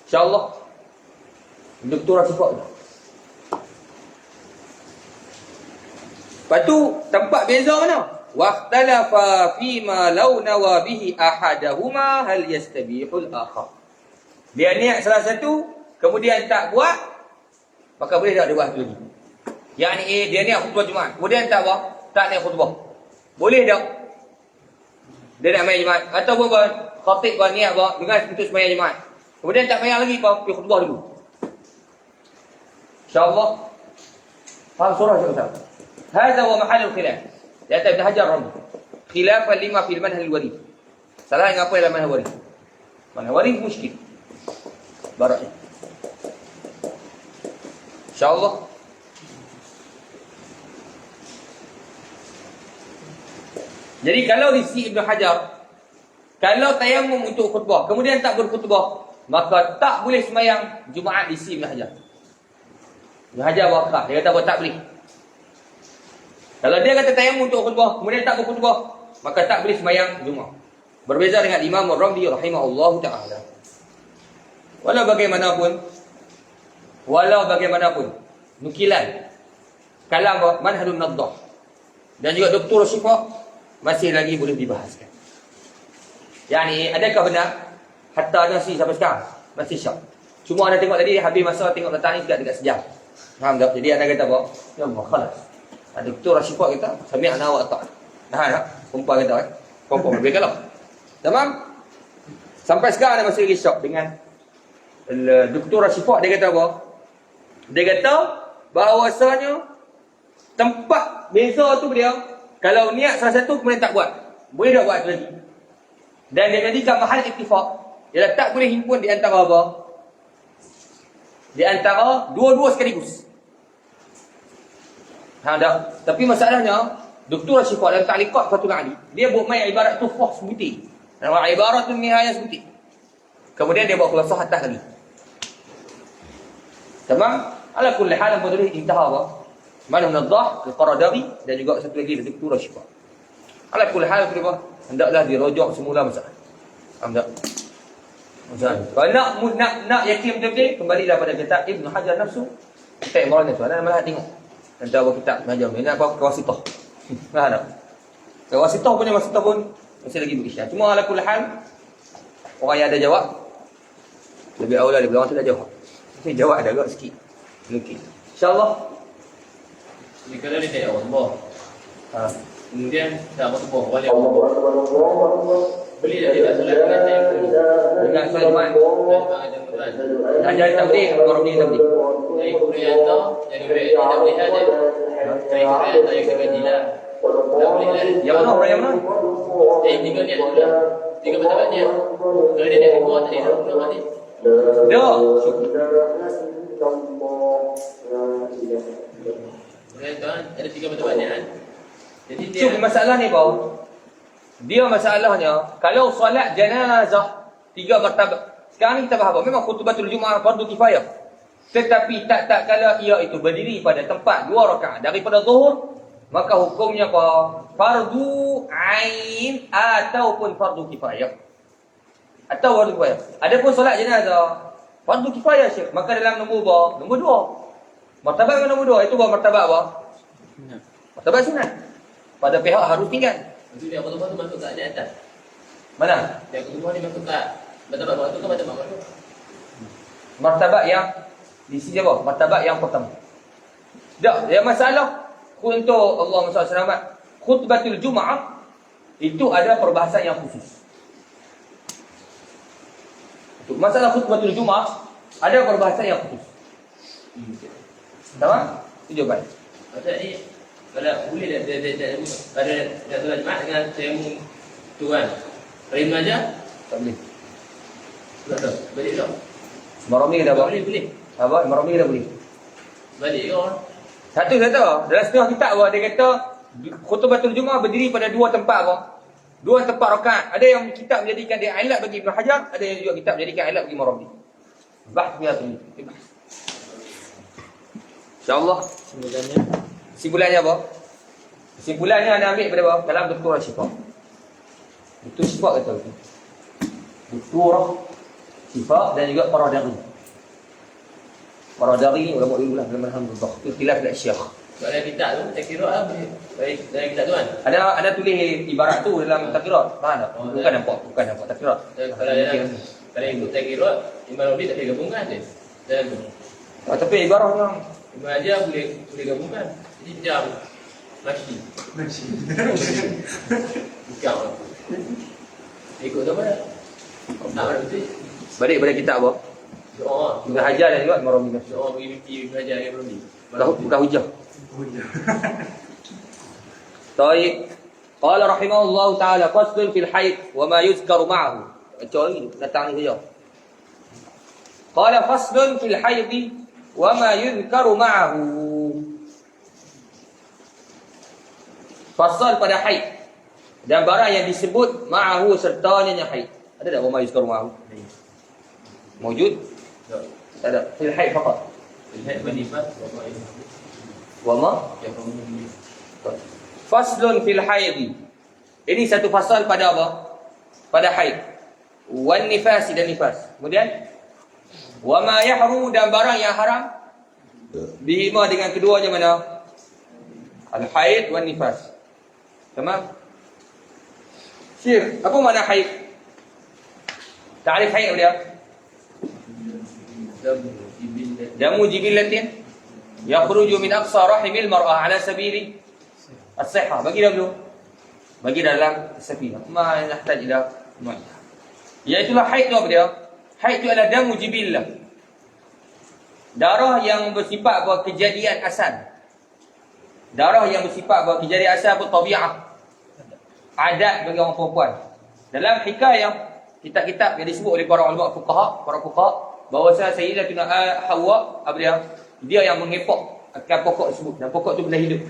Insya-Allah Doktora Syifa. Lepas tu tempat beza mana? Waqtalafa fima law nawa bihi ahadahuma hal yastabihul akhar. Dia niat salah satu, kemudian tak buat, maka boleh tak dia buat lagi. Yang ni dia niat khutbah Jumaat, kemudian tak buat, tak niat khutbah. Boleh tak? Dia nak main Jumaat. Ataupun khatib buat niat buat dengan untuk sembahyang Jumaat, kemudian tak payah lagi, pergi khutbah dulu. InsyaAllah. Faham surah tak Ustaz? Hadha wa mahallul khilaf. Di atas Ibn Hajar Ramli. Khilafan lima fil manhal warid. Salah yang apa dalam manhal warid? Manhal warid muskil. Baraknya. InsyaAllah. Jadi kalau di sisi Ibn Hajar, kalau tayamum untuk khutbah, kemudian tak berkhutbah, maka tak boleh sembahyang Jumaat di sisi Ibn Hajar. Ibn Hajar wakaf, dia kata buat tak boleh. Kalau dia kata tayamum untuk khutbah, kemudian tak berkhutbah, maka tak boleh sembahyang Jumaat. Berbeza dengan Imam Ar-Ramli rahimahullahu ta'ala. Walau bagaimanapun nukilan kalam Manhalun Naddah dan juga Doktora Syifa masih lagi boleh dibahaskan. Yani adakah benar hatta nasi sampai sekarang masih syak? Cuma anda tengok tadi habis masa tengok letak ni dekat sejam. Faham tak? Jadi anda kata apa? Ya Allah, khalas. Ada Dr. Rashifah kita, sami'na wa ata'na. Nah, tak? Perempuan kata kan? Perempuan lebih kalau. Tamam? Sampai sekarang anda masih lagi syok dengan Dr. Rashifah. Dia kata apa? Dia kata bahawasanya tempat beza tu dia, kalau niat salah satu kemudian tak buat, boleh tak buat tu lagi. Dan dia jadikan mahal ittifaq, ialah tak boleh himpun di antara apa? Di antara dua-dua sekaligus. Tak? Tapi masalahnya Dr. Rashifah dalam ta'liqat Fathul Ali, dia buat main ibarat tufah sebutir. Nama ibarat tu nihayah sebutir. Kemudian dia buat khulasah atas lagi. Tamam? Ala kulli hal apa tulis intaha apa? Mana Nadah, Al-Qaradawi dan juga satu lagi Dr. Rashifah. Ala kulli hal apa? Hendaklah dirojok semula masalah. Faham tak? Kalau nak yakin betul-betul, kembalilah pada kitab Ibn Hajar Nafsu. Kitab Ibrahim tu. Anda malah tengok. Anda bawa kitab Hajar. Ini apa? Kawasitah. Faham tak? Kawasitah punya wasitah pun masih lagi berisyak. Cuma ala kulli hal, orang yang ada jawab, lebih awal daripada orang tu dah jawab. Mesti jawab ada agak sikit. Mungkin. InsyaAllah. Jadi kalau dia tak Allah. Kemudian tak apa-apa. Wali Allah. Beli dah dia tak solat dengan time tu. Dengan solat Jumaat. Tuan. Ajar tak boleh, orang ni tak boleh. Dari Kuriata, dari Kuriata tak boleh ada. Dari Kuriata yang kegaji lah. Tak boleh lah. Yang mana? Orang yang mana? Tiga niat tu lah. Tiga bertabat niat. Kalau dia niat kuat, tak boleh nak guna mati. Dah. Tuan, ada tiga bertabat niat kan? Jadi dia... So, masalah ni bau. Dia masalahnya, kalau solat jenazah 3 martabat. Sekarang ni kita faham, memang khutbatul Jumaat fardu kifayah. Tetapi tak kala ia itu berdiri pada tempat 2 rakaat daripada zuhur, maka hukumnya apa? Fardu ain ataupun fardu kifayah. Atau fardu kifayah. Adapun solat jenazah fardu kifayah Syekh, maka dalam nombor apa? Nombor 2. Martabat nombor 2 itu buat martabat apa? Martabat sunat. Pada pihak harus tinggal. Itu dia khutbah tu masuk kat di atas. Mana? Dia khutbah ni masuk kat bertabat bawah tu ke bertabat bawah tu? Martabat yang di sini apa? Martabat yang pertama. Tak, yang masalah untuk Allah SWT khutbatul Jumaat itu ada perbahasan yang khusus. Untuk masalah khutbatul Jumaat ada perbahasan yang khusus. Tamam? Itu jawapan. Maksud ni kalau boleh ada solat Jumaat dengan tayamum tu kan. Kalau mengajar Tak boleh. tak balik tak. Marami kata apa? Boleh. Apa? Marami kata boleh. Balik ke orang? Satu kata, dalam setengah kitab apa, dia kata khutbatul Jumaat berdiri pada 2 tempat apa? 2 tempat rakaat. Ada yang kitab menjadikan dia ilat bagi Ibn Hajar, ada yang juga kitab menjadikan ilat bagi Marami. Bahasnya tu. InsyaAllah. Kesimpulannya apa? Kesimpulannya anda ambil pada apa? Kalam Dr. Rashifah. Itu sifat kata itu. Dr. Sifat dan juga Paradari. Paradari ni ulama dulu lah dalam manhaj mudhah. Itu khilaf al syekh. Soalan kitab tu tak kira lah boleh. Baik dalam kitab tu kan. Ada tulis ibarat tu dalam takdirat. Faham tak? Bukan nampak takdirat. Kalau ikut tak kira Imam Rabi tak boleh gabungkan dia. Dalam tu. Tapi ibaratnya Imam Hajar boleh gabungkan. Jadi jam Maki. Bukan lah. Ikut apa dah? Tak ada betul. balik pada kitab apa? Doa. Ibn Hajar dan juga Imam Rabi. Doa bagi mimpi Ibn Hajar yang Rabi. Bukan hujah. Baik. Qala rahimahullah ta'ala faslun fil haid wa ma yuzkaru ma'ahu. Kecuali datang ni saja. Qala faslun fil haid wa ma yuzkaru ma'ahu. Fasal pada haid dan barang yang disebut ma'ahu sertanya haid. Ada tak wa ma yuzkaru ma'ahu? Mawjud? Tak ada. Fil haid faqat. Lihat manifat Wa ma yang kamu faslun fil haid. Ini satu fasal pada apa? Pada haid. Wan nifas dan nifas. Kemudian wa ma yahrum dan barang yang haram bihima dengan keduanya mana? Al haid wan nifas. Tamam? Syekh, apa makna haid? Ta'rif haid dia? Damu jibillatin yakhruju min aqsa rahimil mar'ah ala sabili as-sihah. Bagi dah belum? Bagi dalam safina. Ma yahtaj ila ma. Iaitulah haid tu apa dia? Haid tu adalah damu jibillah. Darah yang bersifat apa? Kejadian asal. Darah yang bersifat apa? Kejadian asal apa? Tabi'ah. Adat bagi orang perempuan. Dalam hikayah kitab-kitab yang disebut oleh para ulama fuqaha, bahawa Sayyidatuna Hawa apa dia? Dia yang mengepok akan pokok tersebut, dan pokok tu benda hidup.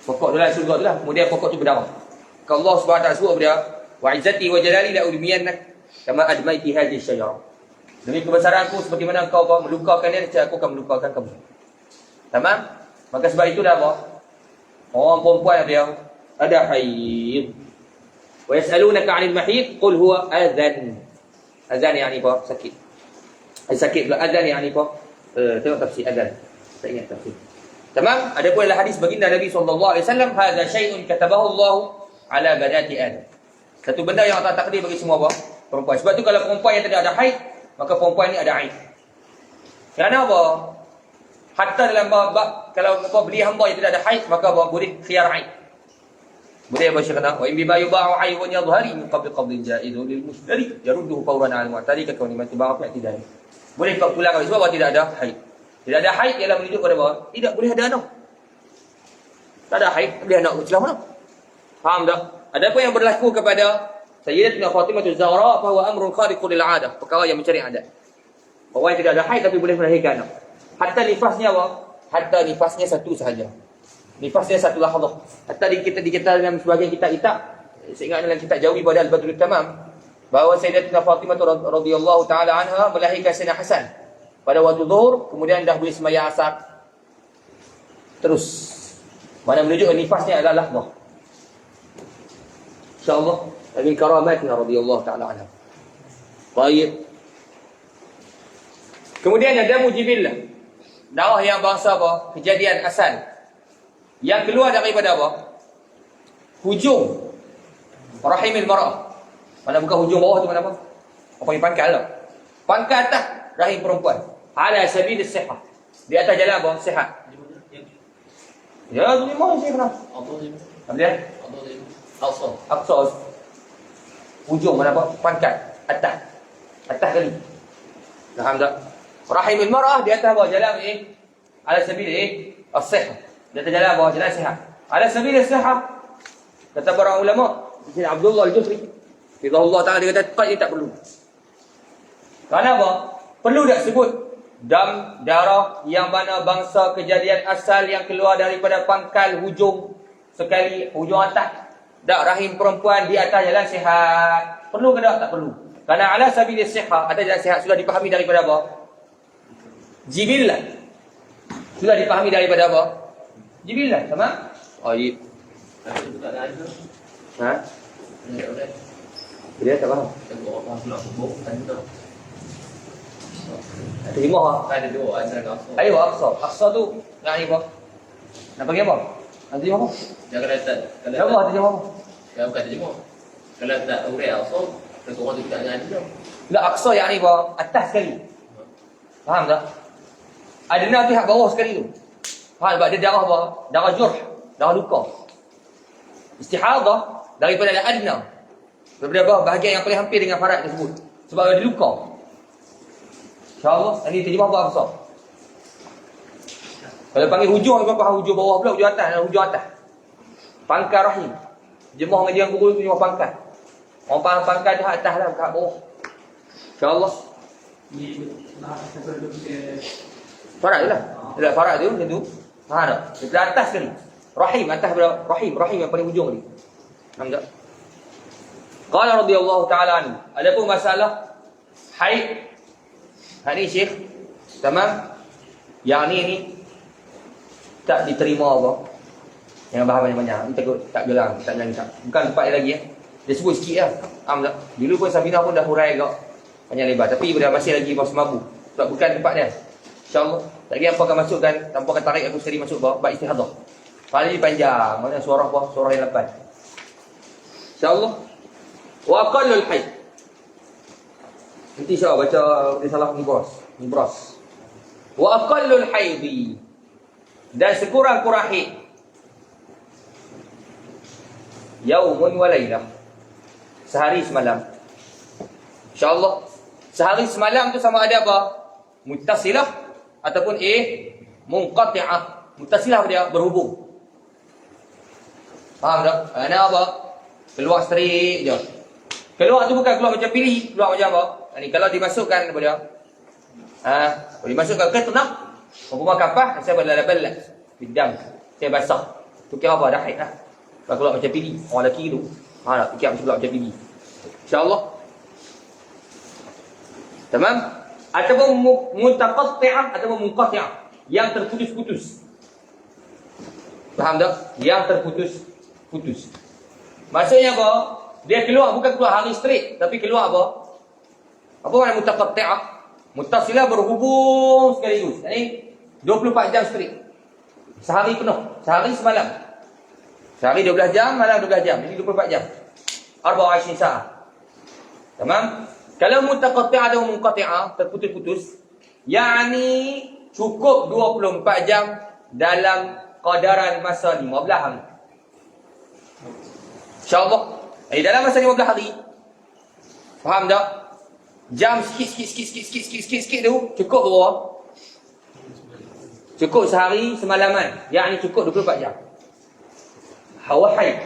Pokok dalam surga tu lah, kemudian pokok tu berdarah. Kalau Allah Subhanahu wa taala sebut apa dia? Wa izzati wa jalali la udmiyannak kama admaiti hadhihi syajarah. Demi kebesaranku seperti mana engkau melukakan dia, aku akan melukakan kamu. Tamam? Maka sebab itu dah apa? Orang perempuan apa dia? Ada haid. Wa yas'alunaka 'anil mahid qul huwa adhan. Adhan yani apa? Sakit. Sakit pula. Adhan yani apa? Tengok tafsir adhan. Tak ingat tafsir. Tamam? Ada pun dalam hadis baginda Nabi SAW, hadza syai'un katabahu Allah ala banati Adam. Satu benda yang Allah takdir bagi semua apa? Perempuan. Sebab tu kalau perempuan yang tidak ada haid, maka perempuan ni ada haid. Kerana apa? Hatta dalam bab kalau apa beli hamba yang tidak ada haid, maka apa? Boleh khiyar haid. Boleh apa syekh kata? Wa in bima yuba'u hayyun yadhhari min qabl qabl ja'idu lil mushtari yarudduhu fawran 'ala al-mu'tadi ka kawni man tiba'a fi i'tidai. Boleh kau pulang sebab apa? Tidak ada haid. Tidak ada haid ialah menunjuk pada bahawa tidak boleh ada anak. Tak ada haid, boleh anak celah mana? Faham tak? Ada apa yang berlaku kepada Sayyidatuna Fatimah Az-Zahra, bahwa amrun khariqul lil 'adah, perkara yang mencari adat. Bahawa tidak ada haid tapi boleh melahirkan anak. Hatta nifasnya apa? Hatta nifasnya satu sahaja. Nifasnya satu lahzah. Hatta kita dalam sebagian kitab saya ingat dalam kitab Jawi pada Al-Badrul Tamam, bahawa Sayyidatuna Fatimah radhiyallahu taala anha melahirkan Sayyidina Hasan pada waktu zuhur, kemudian dah boleh sembahyang asar. Terus mana menunjuk nifasnya adalah lahzah. InsyaAllah min karamatnya radhiyallahu taala anha. Baik. Kemudian ada mujibillah. Darah yang bahasa apa? Kejadian asal. Yang keluar daripada apa? Hujung rahimil mar'ah. Mana bukan hujung bawah tu, mana apa? Apa yang pangkal lah. Pangkal atas rahim perempuan. Ala sabil as-sihah. Di atas jalan apa? Sihat. Ya, tu memang saya kenal. Apa dia? Aqsa. Hujung mana apa? Pangkal atas. Atas kali. Faham tak? Rahimul mar'ah di atas bawah jalan ala sabil as-sihah. Di atas jalan bawah jalan sihat. Ala sabil as-sihah. Kata para ulama, Sayyidina Abdullah Al-Jufri, Allah Taala dia kata dia tak perlu. Kerana apa? Perlu tak sebut dam darah yang mana bangsa kejadian asal yang keluar daripada pangkal hujung sekali, hujung atas. Tak, rahim perempuan di atas jalan sihat. Perlu ke tak? Tak perlu. Kerana ala sabil as-sihah, atas jalan sihat sudah dipahami daripada apa? Jibillah. Sudah dipahami daripada apa? Jibillah, sama? Baik. Ha? Dia tak faham. Terima lah. Ada dua antara Aqsa. Ayo Aqsa. Aqsa tu nak ni apa? Nak bagi apa? Nanti apa? Dia kalau tak Apa terjemah apa? kalau bukan terjemah. Kalau tak urut Aqsa, orang tu tak jadi dah. La Aqsa yang ni apa? Atas sekali. Faham tak? Adna tu hak bawah sekali tu. Faham sebab dia darah apa? Darah jurh, darah luka. Istihadah daripada adna. Daripada bawah bahagian yang paling hampir dengan farad tersebut. Sebab dia luka. InsyaAllah, ini terjemah apa Aqsa? Kalau panggil hujung, apa faham hujung bawah pula, hujung atas dan hujung atas. Pangkal rahim. Jemah dengan dia yang guru tu jemah pangkal. Orang faham pangkal dia atas lah, bukan bawah. InsyaAllah. Farad je lah. Dia farad tu macam tu. Faham tak? Daripada atas sekali. Rahim, atas berapa? Rahim yang paling hujung ni. Faham tak? Qala radhiyallahu ta'ala anhu. Adapun masalah haid. Ni Syekh. Tamam? Yang ni tak diterima apa? Yang bahan banyak-banyak. Ni tak gelang, tak nyangka. Bukan tempat dia lagi ya. Dia sebut sikit lah. Faham tak? Dulu pun Safinah pun dah hurai agak panjang lebar. Tapi dah masih lagi masuk mampu. Sebab bukan tempat dia. InsyaAllah. Tak lagi apa akan masukkan, tanpa akan tarik aku sekali masuk bab istihadah. Paling panjang. Mana suara apa? Suara yang lepas. InsyaAllah. Wa aqallul haid. Nanti insyaAllah baca dia salah ni bos. Nibras. Wa aqallul haidhi. Dan sekurang-kurang haid. Yaumun wa lailah. Sehari semalam. InsyaAllah. Sehari semalam tu sama ada apa? Muttasilah ataupun munqati'ah. Muttasilah dia berhubung. Faham tak? Ana apa? Keluar straight je. Keluar tu bukan keluar macam pilih, keluar macam apa? Ni kalau dimasukkan apa dia? Kalau dimasukkan ke ternak, umpama kapah, saya berlalat-lalat bidang. Saya basah. Tu kira apa? Dah haid lah. Kalau keluar macam pilih, orang lelaki tu. Nak fikir macam keluar macam pilih. InsyaAllah. Tamam? Ataupun mutaqatti'ah ataupun munqati'ah. Yang terputus-putus. Faham tak? Yang terputus-putus. Maksudnya apa? Dia keluar, bukan keluar hari straight, tapi keluar apa? Apa makna mutaqatti'ah? Muttasilah berhubung sekaligus. Ini 24 jam straight. Sehari penuh. Sehari semalam. Sehari 12 jam, malam 12 jam. Jadi 24 jam. 24 sa'ah. Tamam? Kalau mutaqatti'ah atau munqati'ah, terputus-putus, yakni cukup 24 jam dalam qadaran masa 15 hari. InsyaAllah. Dalam masa 15 hari. Faham tak? Jam sikit tu cukup berapa? Cukup sehari semalaman. Yang ni cukup 24 jam. Hawa haid.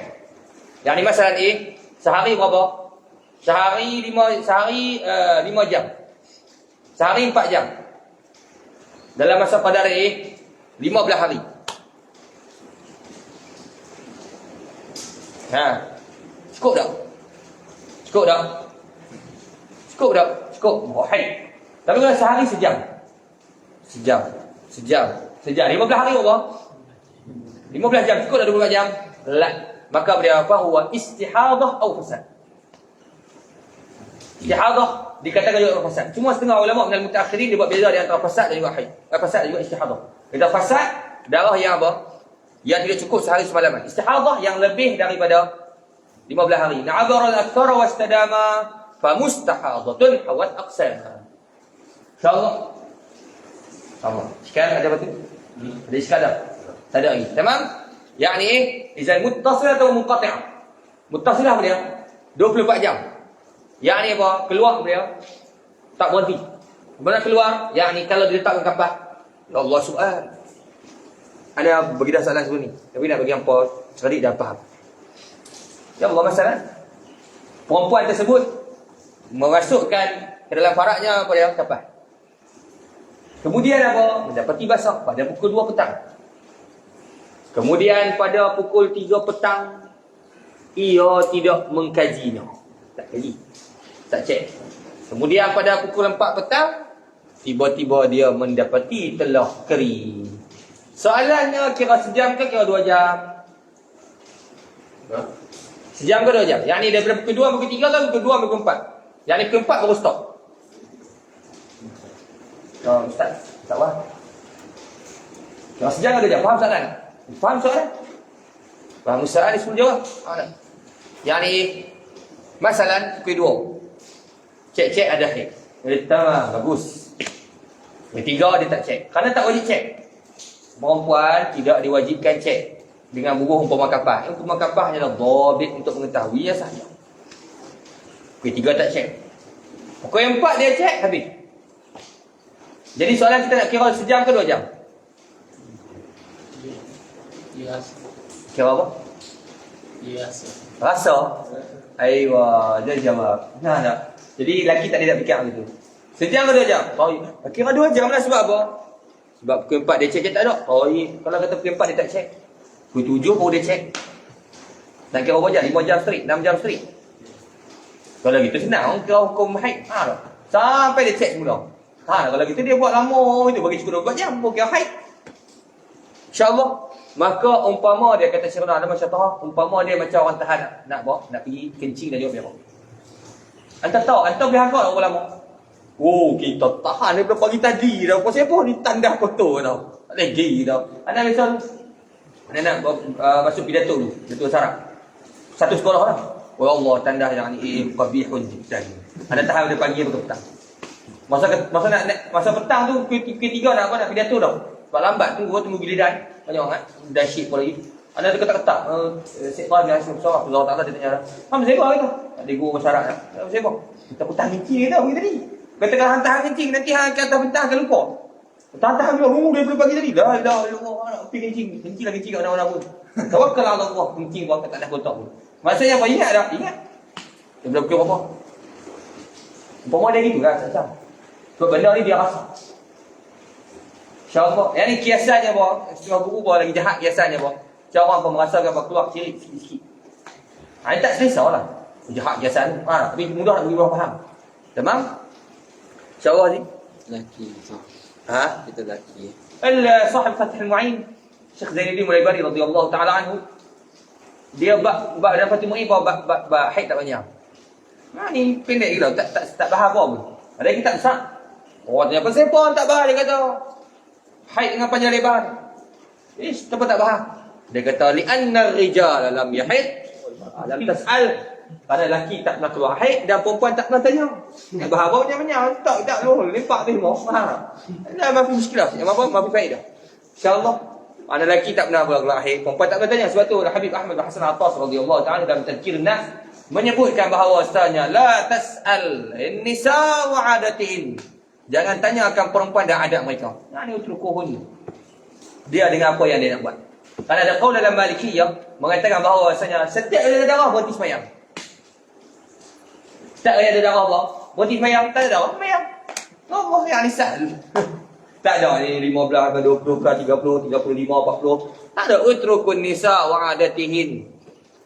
Yang ni masalah sehari berapa? Sehari 5 jam. Sehari 4 jam. Dalam masa qadar 15 hari. Cukup tak? Cukup tak? Cukup tak? Cukup. Haid. Tapi kalau sehari sejam. Sejam. 15 hari berapa? 15 jam. Cukup tak 24 jam? La. Maka dia apa? Huwa istihadah atau fasad. Istihadah dikatakan juga fasad. Cuma setengah ulama minal mutaakhirin dia buat beza di antara fasad dan juga haid. Fasad dan juga istihadah. Kalau fasad, darah yang apa? Yang tidak cukup sehari semalaman. Istihadah yang lebih daripada 15 hari. Na'abara al-akthara wastadama famustahadatun hawat aqsama. InsyaAllah. Allah. Sekarang ada apa tu? Ada iskal tak? Tak ada lagi. Tamam? Yang ni izan muttasilah atau munqati'ah? Muttasilah apa dia? 24 jam. Yang ni apa? Keluar apa dia? Tak berhenti. Bila keluar, yang ni kalau diletakkan kapal. Ya Allah soal. Ada bagi dah soalan sebelum ni. Tapi nak bagi hampa cerdik dah faham. Ya Allah masalah. Perempuan tersebut memasukkan ke dalam faraknya apa dia? Kapal. Kemudian apa? Mendapati basah pada pukul 2 petang. Kemudian pada pukul 3 petang ia tidak mengkajinya. Tak kaji. Tak cek. Kemudian pada pukul 4 petang tiba-tiba dia mendapati telah kering. Soalannya kira sejam ke kira 2 jam? Sejam ke 2 jam? Yang ni daripada pukul 2 pukul 3 ke pukul 2 pukul 4? Yang ni pukul 4 baru stop. Ustaz, tak faham. Kira sejam ke 2 jam? Faham soalan? Faham soalan? Faham soalan ni sebelum jawab? Yang ni masalah pukul 2. Cek-cek ada haid. Tamam, bagus. Ketiga dia tak cek. Kerana tak wajib cek. Perempuan tidak diwajibkan cek dengan bubuh umpama kapah. Umpama kapah hanyalah dhabit untuk mengetahui ya sahaja. Ketiga tak cek. Pukul 4 dia cek, habis. Jadi soalan kita nak kira sejam ke 2 jam? Yes. Kira apa? Yes. Rasa? Aywa, dia jawab. Nah. Jadi lelaki tak ada fikir begitu. Sejam ke 2 jam? Kira 2 jam lah sebab apa? Sebab pukul 4 dia cek tak ada. Kalau kata pukul 4 dia tak cek. Pukul 7 baru dia cek. Nak kira berapa jam? 5 jam straight? 6 jam straight? Kalau gitu senang. Kira hukum haid. Sampai dia cek semula. Kalau gitu dia buat lama. Itu bagi cukup 24 jam. Kira haid. InsyaAllah. Maka umpama dia kata Syirah ada masyarakat. Umpama dia macam orang tahan nak pergi kencing dan dia berapa. Anta tahu, anta boleh agak berapa lama? Oh, kita tahan daripada pagi tadi dah. Pasal apa? Ni tanda kotor tau. Tak lagi tau. Anda misal nak masuk pidato dulu. Pidato sarap. Satu sekolah lah. Oh Allah, tanda yang ni qabihun jiddan. Anda tahan daripada pagi sampai petang. Masa petang tu ketiga nak apa nak pidato dah. Sebab lambat tunggu giliran. Banyak kan. Dan syik pun lagi. Ada ketak-ketak. Syekh Rabi Aisyah Allah Ta'ala dia tanya. Ham saya kata. Ada guru syarat dah. Saya kata. Kita petang kencing dia tahu tadi. Katakan hantar kencing nanti hang kata petang akan lupa. Tahan dia rumah dia pagi tadi. La ilaha illallah nak pergi kencing. Kencing lagi kencing kat mana-mana pun. Tawakkal ala Allah. Kencing buat tak ada kotak pun. Maksudnya apa ingat dah? Ingat. Dia belum kira apa. Umpama dia gitu kan. Sebab benda ni dia rasa. InsyaAllah. Yang ni kiasannya bahawa setengah buku bahawa lagi jahat kiasannya bahawa macam orang pun merasakan bahawa keluar cirit sikit-sikit. Ini tak selesa lah. Jahat kiasan. Tapi mudah nak bagi orang faham. Tamam? InsyaAllah ni. Laki. Ha? Kita laki. Sahib Fathul Mu'in Syekh Zainuddin Mulaibari radhiyallahu ta'ala anhu. Dia bab dalam Fathul Mu'in bahawa bab haid tak banyak. Ni pendek gila. Tak bahas apa pun. Ada yang tak besar. Orang tanya pasal apa tak bahas dia kata. Haid dengan panjang lebar. Kenapa tak bahas? Dia kata li'anna ar-rijal lam yahid lam tas'al. Kerana lelaki tak pernah keluar haid dan perempuan tak pernah tanya. Nak bahas apa banyak-banyak. Tak loh lempak tengok. Dah mafi muskilah. Yang apa mafi faedah. InsyaAllah. Anak lelaki tak pernah keluar haid, perempuan tak pernah tanya. Sebab tu Habib Ahmad bin Hasan Al-Attas radhiyallahu ta'ala dalam Tadhkir Nas menyebutkan bahawa sebenarnya la tas'al nisa wa adatihin. Jangan tanya akan perempuan dan adat mereka. Nah ni utrukuhun. Dia dengan apa yang dia nak buat. Kerana ada qaul dalam Malikiyah mengatakan bahawa sebenarnya setiap ada darah berhenti sembahyang. Tak ada darah apa? Berhenti sembahyang, tak ada darah sembahyang. Allah yang sahal. Tak ada ni 15, 20, 30, 35, 40. Tak ada utrukun nisa wa adatihin.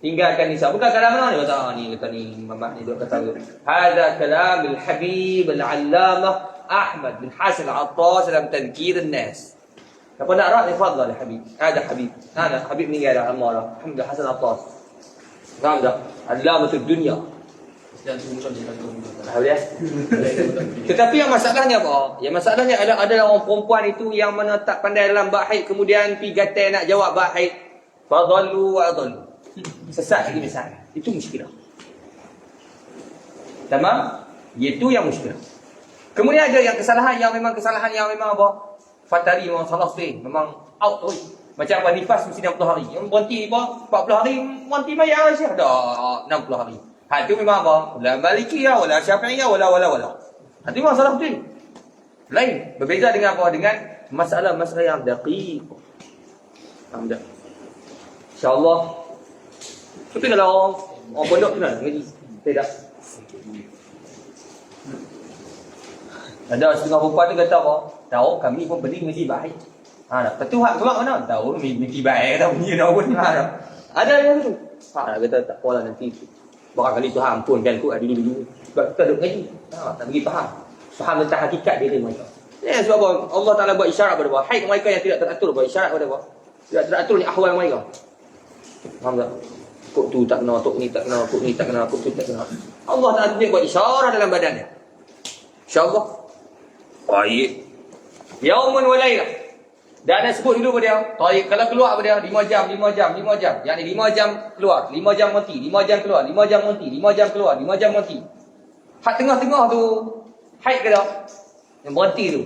Tinggalkan nisa. Bukan kalam mana ni kata ni mamak ni dia kata. Hadza kalam al-Habib al-Allamah Ahmad bin Hasan Al-Attas dalam Tadhkir Nas. Siapa nak rah tafadhal ya Habib. Ada Habib meninggal dah lama dah. Alhamdulillah Hasan Al-Attas. Faham tak? Allamatul dunia. Alhamdulillah. Tetapi yang masalahnya apa? Yang masalahnya ada orang perempuan itu yang mana tak pandai dalam bab haid kemudian pi gatal nak jawab bab haid. Fadhallu wa adallu. Sesat lagi besar. Itu muskilah. Tamam? Itu yang muskilah. Kemudian ada yang kesalahan yang memang apa? Fatali memang salah sekali. Memang out tu. Macam apa nifas mesti 60 hari. Yang berhenti apa? 40 hari berhenti mayar saja. Dah 60 hari. Itu memang apa? Wala Malikiyah, wala Syafi'iyah, wala. Itu memang salah sekali. Lain. Berbeza dengan apa? Dengan masalah-masalah yang daqiq. Faham tak? InsyaAllah. Tapi kalau orang pondok tu nak ngaji. Tidak. Ada setengah perempuan tu kata apa? Tahu kami pun beli ngaji baik. Lepas tu hak keluar mana? Tahu mesti baik kata punya dah pun. Ada yang tu. Kata tak apalah nanti. Barangkali Tuhan ampunkan aku dulu. Sebab kita duduk ngaji. Tak bagi faham. Faham tentang hakikat dia mereka. Sebab apa? Allah Ta'ala buat isyarat pada bahawa haid mereka yang tidak teratur buat isyarat pada bahawa tidak teratur ni ahwal mereka. Faham tak? Kok tu tak kena, kok ni tak kena, kok ni tak kena, kok tu tak kena. Allah Ta'ala buat isyarat dalam badannya. InsyaAllah. Baik. Yaumun wa laylah. Dan ada sebut dulu pada dia. Baik, kalau keluar pada dia 5 jam. Yang ni 5 jam keluar, 5 jam mati, 5 jam keluar, 5 jam mati, 5 jam keluar, 5 jam mati. Hak tengah-tengah tu haid ke tak? Yang berhenti tu.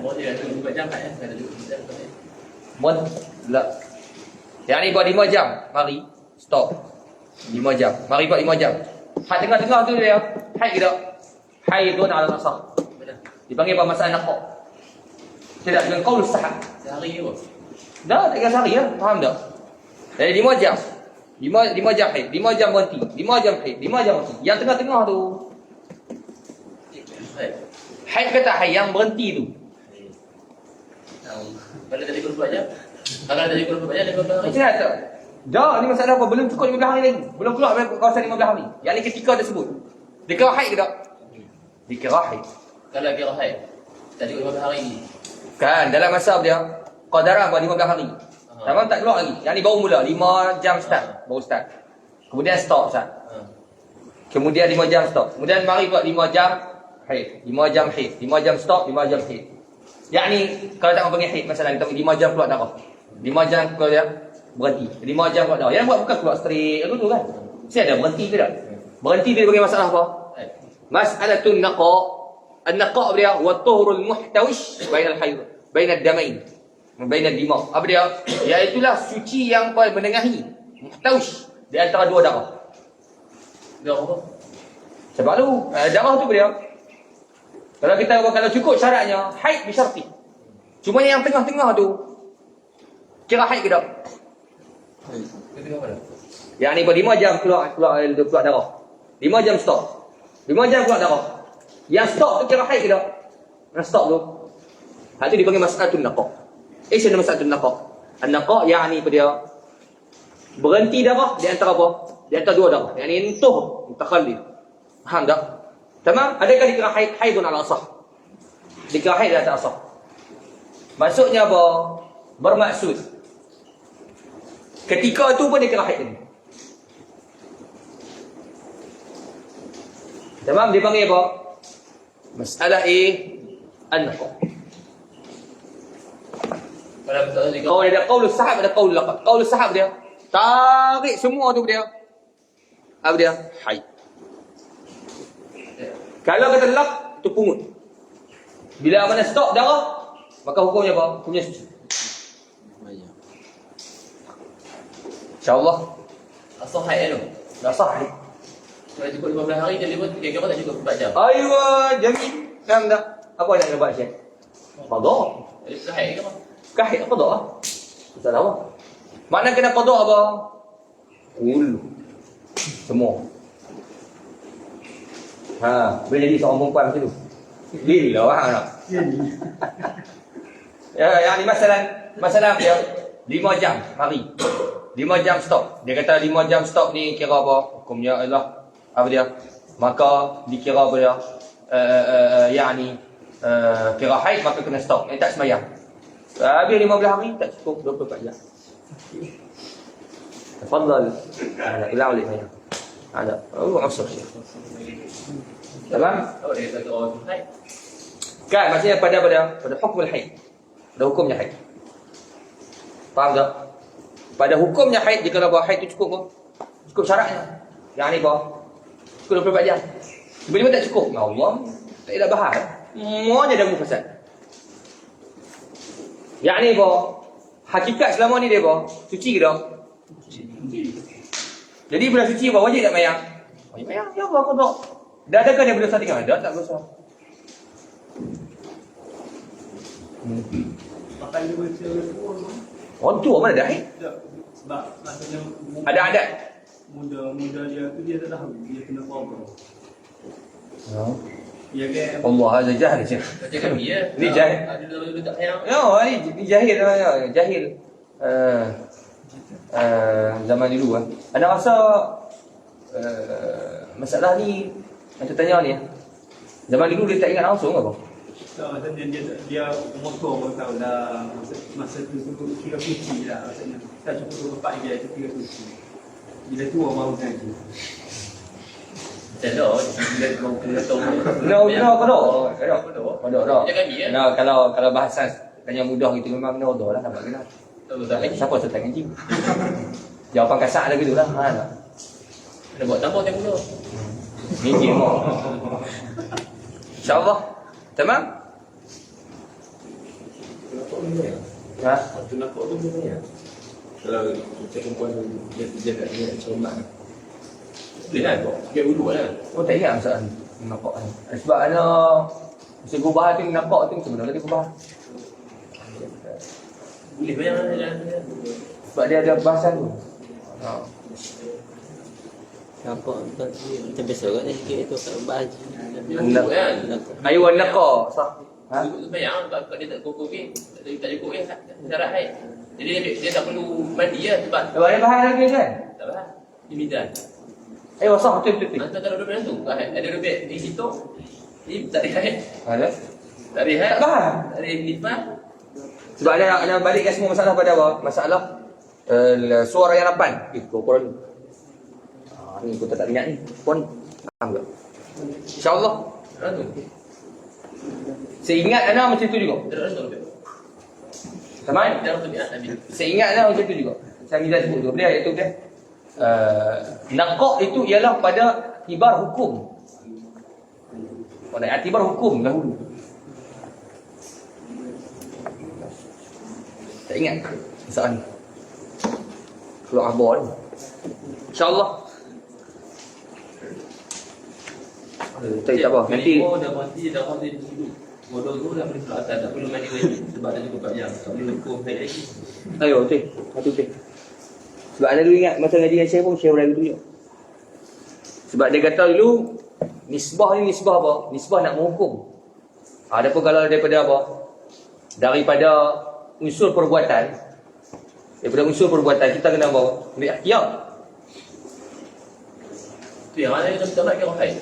Boleh ada 2 jam tak ya? Ada 2 jam. Tak. Yang ni buat 5 jam, mari stop. 5 jam. Mari buat 5 jam. Hak tengah-tengah tu dia haid ke tak? Haidun ala nasah. Dipanggil apa masalah naqah. Tidak dengan qaul sahih. Sehari ke? Dah tak kira sehari lah. Faham tak? Jadi 5 jam. 5 jam haid, 5 jam berhenti, 5 jam haid, 5 jam berhenti. Yang tengah-tengah tu haid ke tak haid yang berhenti tu? Kalau tadi kurus jam. Kalau tadi kurus jam dia kurus hari. Macam tak? Dah, ni masalah apa? Belum cukup 15 hari lagi. Belum keluar kawasan 15 hari. Yang ni ketika tersebut. Dikira haid ke tak? Dikira haid. Kalau kira haid. Tadi 15 hari ni. Kan dalam masa dia qadaran buat 15 hari. Tamam tak keluar lagi. Yang ni baru mula 5 jam start. Baru start. Kemudian stop start. Kemudian 5 jam stop. Kemudian mari buat 5 jam haid. 5 jam haid. 5 jam stop, 5 jam haid. Yang ni kalau tak panggil haid masalah kita 5 jam keluar darah. 5 jam keluar dia berhenti. 5 jam keluar darah. Yang buat bukan keluar straight lagu tu kan. Mesti ada berhenti ke tak? Berhenti dia bagi masalah apa? Mas'alatun naqa'. An-naqa' dia wa tuhurul muhtawish bainal hayd, bainad damain, bainad dima'. Apa dia? Iaitulah suci yang menengahi, muhtawish, di antara dua darah. Darah apa? Sebab tu darah tu dia. Kalau kita kalau cukup syaratnya haid bisyarti. Cuma yang tengah-tengah tu kira haid ke tak? Dia tengok mana? Yang ni 5 jam keluar darah. 5 jam stop. 5 jam keluar darah. Yang stop tu kira haid ke tak? Yang stop tu. Hal tu dipanggil mas'alatun naqa'. Ish nama mas'alatun naqa'. An-naqa' yakni apa dia? Berhenti darah di antara apa? Di antara dua darah. Yang ni intuh, mutakhallil. Faham tak? Tamam? Adakah dikira haid? Haidun ala asah. Dikira haid di atas asah. Maksudnya apa? Bermaksud ketika itu pun dikira haid ni. Tamam? Dia panggil apa? Masalah A an-naqa'. Kalau betul juga. Kalau ada qaulus sahab, ada qaulul laqad. Qaulus sahab dia tarik semua tu dia. Apa dia? Haid. Kalau kata laq, tu pungut. Bila mana stop darah, maka hukumnya apa? Hukumnya suci. InsyaAllah. Asal haid tu. Dah sah haid. Kalau cukup 15 hari dia pun kira-kira tak cukup 4 jam. Aywa, jamin. Faham tak? Apa nak kena buat Syekh? Qada. Jadi tu haid ke apa? Kahit qada lah. Tak tahu. Mana kena qada apa? Ulu. Semua. Boleh jadi seorang perempuan macam tu. Gila faham tak? Ya, yang ni masalah dia 5 jam hari. 5 jam stop. Dia kata 5 jam stop ni kira apa? Hukumnya adalah apa dia? Maka dikira apa dia? Kira haid maka kena stop. Yang tak sembahyang. Habis 15 hari tak cukup 24 jam. Tafadhal. Ulang balik saya. Ada. Oh, maksud Syekh. Tamam? Oh, dia kata orang tu haid. Kan maksudnya pada hukum haid. Pada hukumnya haid. Faham tak? Pada hukumnya haid, jika nak buat haid tu cukup ke? Cukup syaratnya. Yang ni apa? Cukup 24 jam. Tiba-tiba tak cukup. Ya Allah, tak ada bahas. Semuanya dah mufasad. Yang ni apa? Hakikat selama ni dia apa? Suci ke tak? Jadi bila suci apa? Wajib tak mayang? Wajib mayang. Ya Allah, aku tak. Dah adakah dia berdosa tinggal? Dah tak berdosa. Makan dia bersih Orang tua mana dah haid? sebab rasanya Ada adat. muda dia tu dia tak tahu dia kena apa. Ya kan? Allah azza jahil Syekh. Macam kami ya. Ni jahil. Ada dulu tak sayang. Ya, ni jahil ya, jahil. Zaman dulu ah. Anda rasa masalah ni macam tanya ni. Zaman dulu dia tak ingat langsung apa? So, dia motor pun tahu dah masa tu kira suci lah maksudnya. Tak cukup 24 dia tu kira suci. Bila tua baru ngaji. Tak ada. Bila kau kena tahu. Kodok. Macam kami ya. Nah, kalau bahasan tanya mudah gitu memang kena odoh lah nampak kena. Tak lagi. Siapa serta ngaji? Jawapan kasar lah gitulah. Ha tak. Kena buat tambah yang muda. Ni mau. InsyaAllah. Tamam? Ha? Waktu nampak tu dia tanya. Kalau macam perempuan dia tak ingat solat. Boleh kan? Dia wuduk kan? Oh tak ingat masalah ni. Nampak ni. Sebab ana mesti gubah tu nampak tu macam mana lagi gubah. Boleh bayang kan? Sebab dia ada bahasan tu. Ha. Nampak macam biasa kat ni sikit tu kat baju. Dia wuduk kan? Ayu naqa sah. Ha? Wuduk tu bayang sebab dia tak kukuh ni. Tak cukup ya. Syarat haid. Jadi dia tak perlu mandi ya sebab Ada bahan lagi kan? tak apa. Dia minta. Ayo sah betul. Antara kalau duduk tu, ada duduk di situ. Ni tak ada haid. Ada. Tak ada haid. Tak faham. Tak ada nifas. Sebab ada balikkan semua masalah pada apa? Masalah suara yang lapan. Kau korang. Ni aku tak ingat ni. Pun faham tak? InsyaAllah. Orang tu. Seingat ana macam tu juga. Dia orang tu lebih. Sama? Dia orang tu biar Nabi. Seingat ana macam tu juga. Saya Mizan sebut tu. Dia iaitu dia. Naqa' itu ialah pada ibar hukum. Kalau nak i'tibar hukum dahulu. Tak ingat soalan ni. Kalau abah ni. InsyaAllah. Tak apa. Nanti dah mati dah mati dulu. Bodoh tu dah boleh keluar atas, tak perlu mandi lagi sebab dah cukup banyak. Tak boleh lekuk haid lagi. ayo betul. Satu betul. Sebab ada dulu ingat masa ngaji dengan Syekh pun Syekh berlagu tu juga. Sebab dia kata dulu nisbah ni nisbah apa? Nisbah nak menghukum. Adapun kalau daripada apa? Daripada unsur perbuatan. Daripada unsur perbuatan kita kena apa? Ambil ikhtiyar. Tu yang mana kita tak kira haid.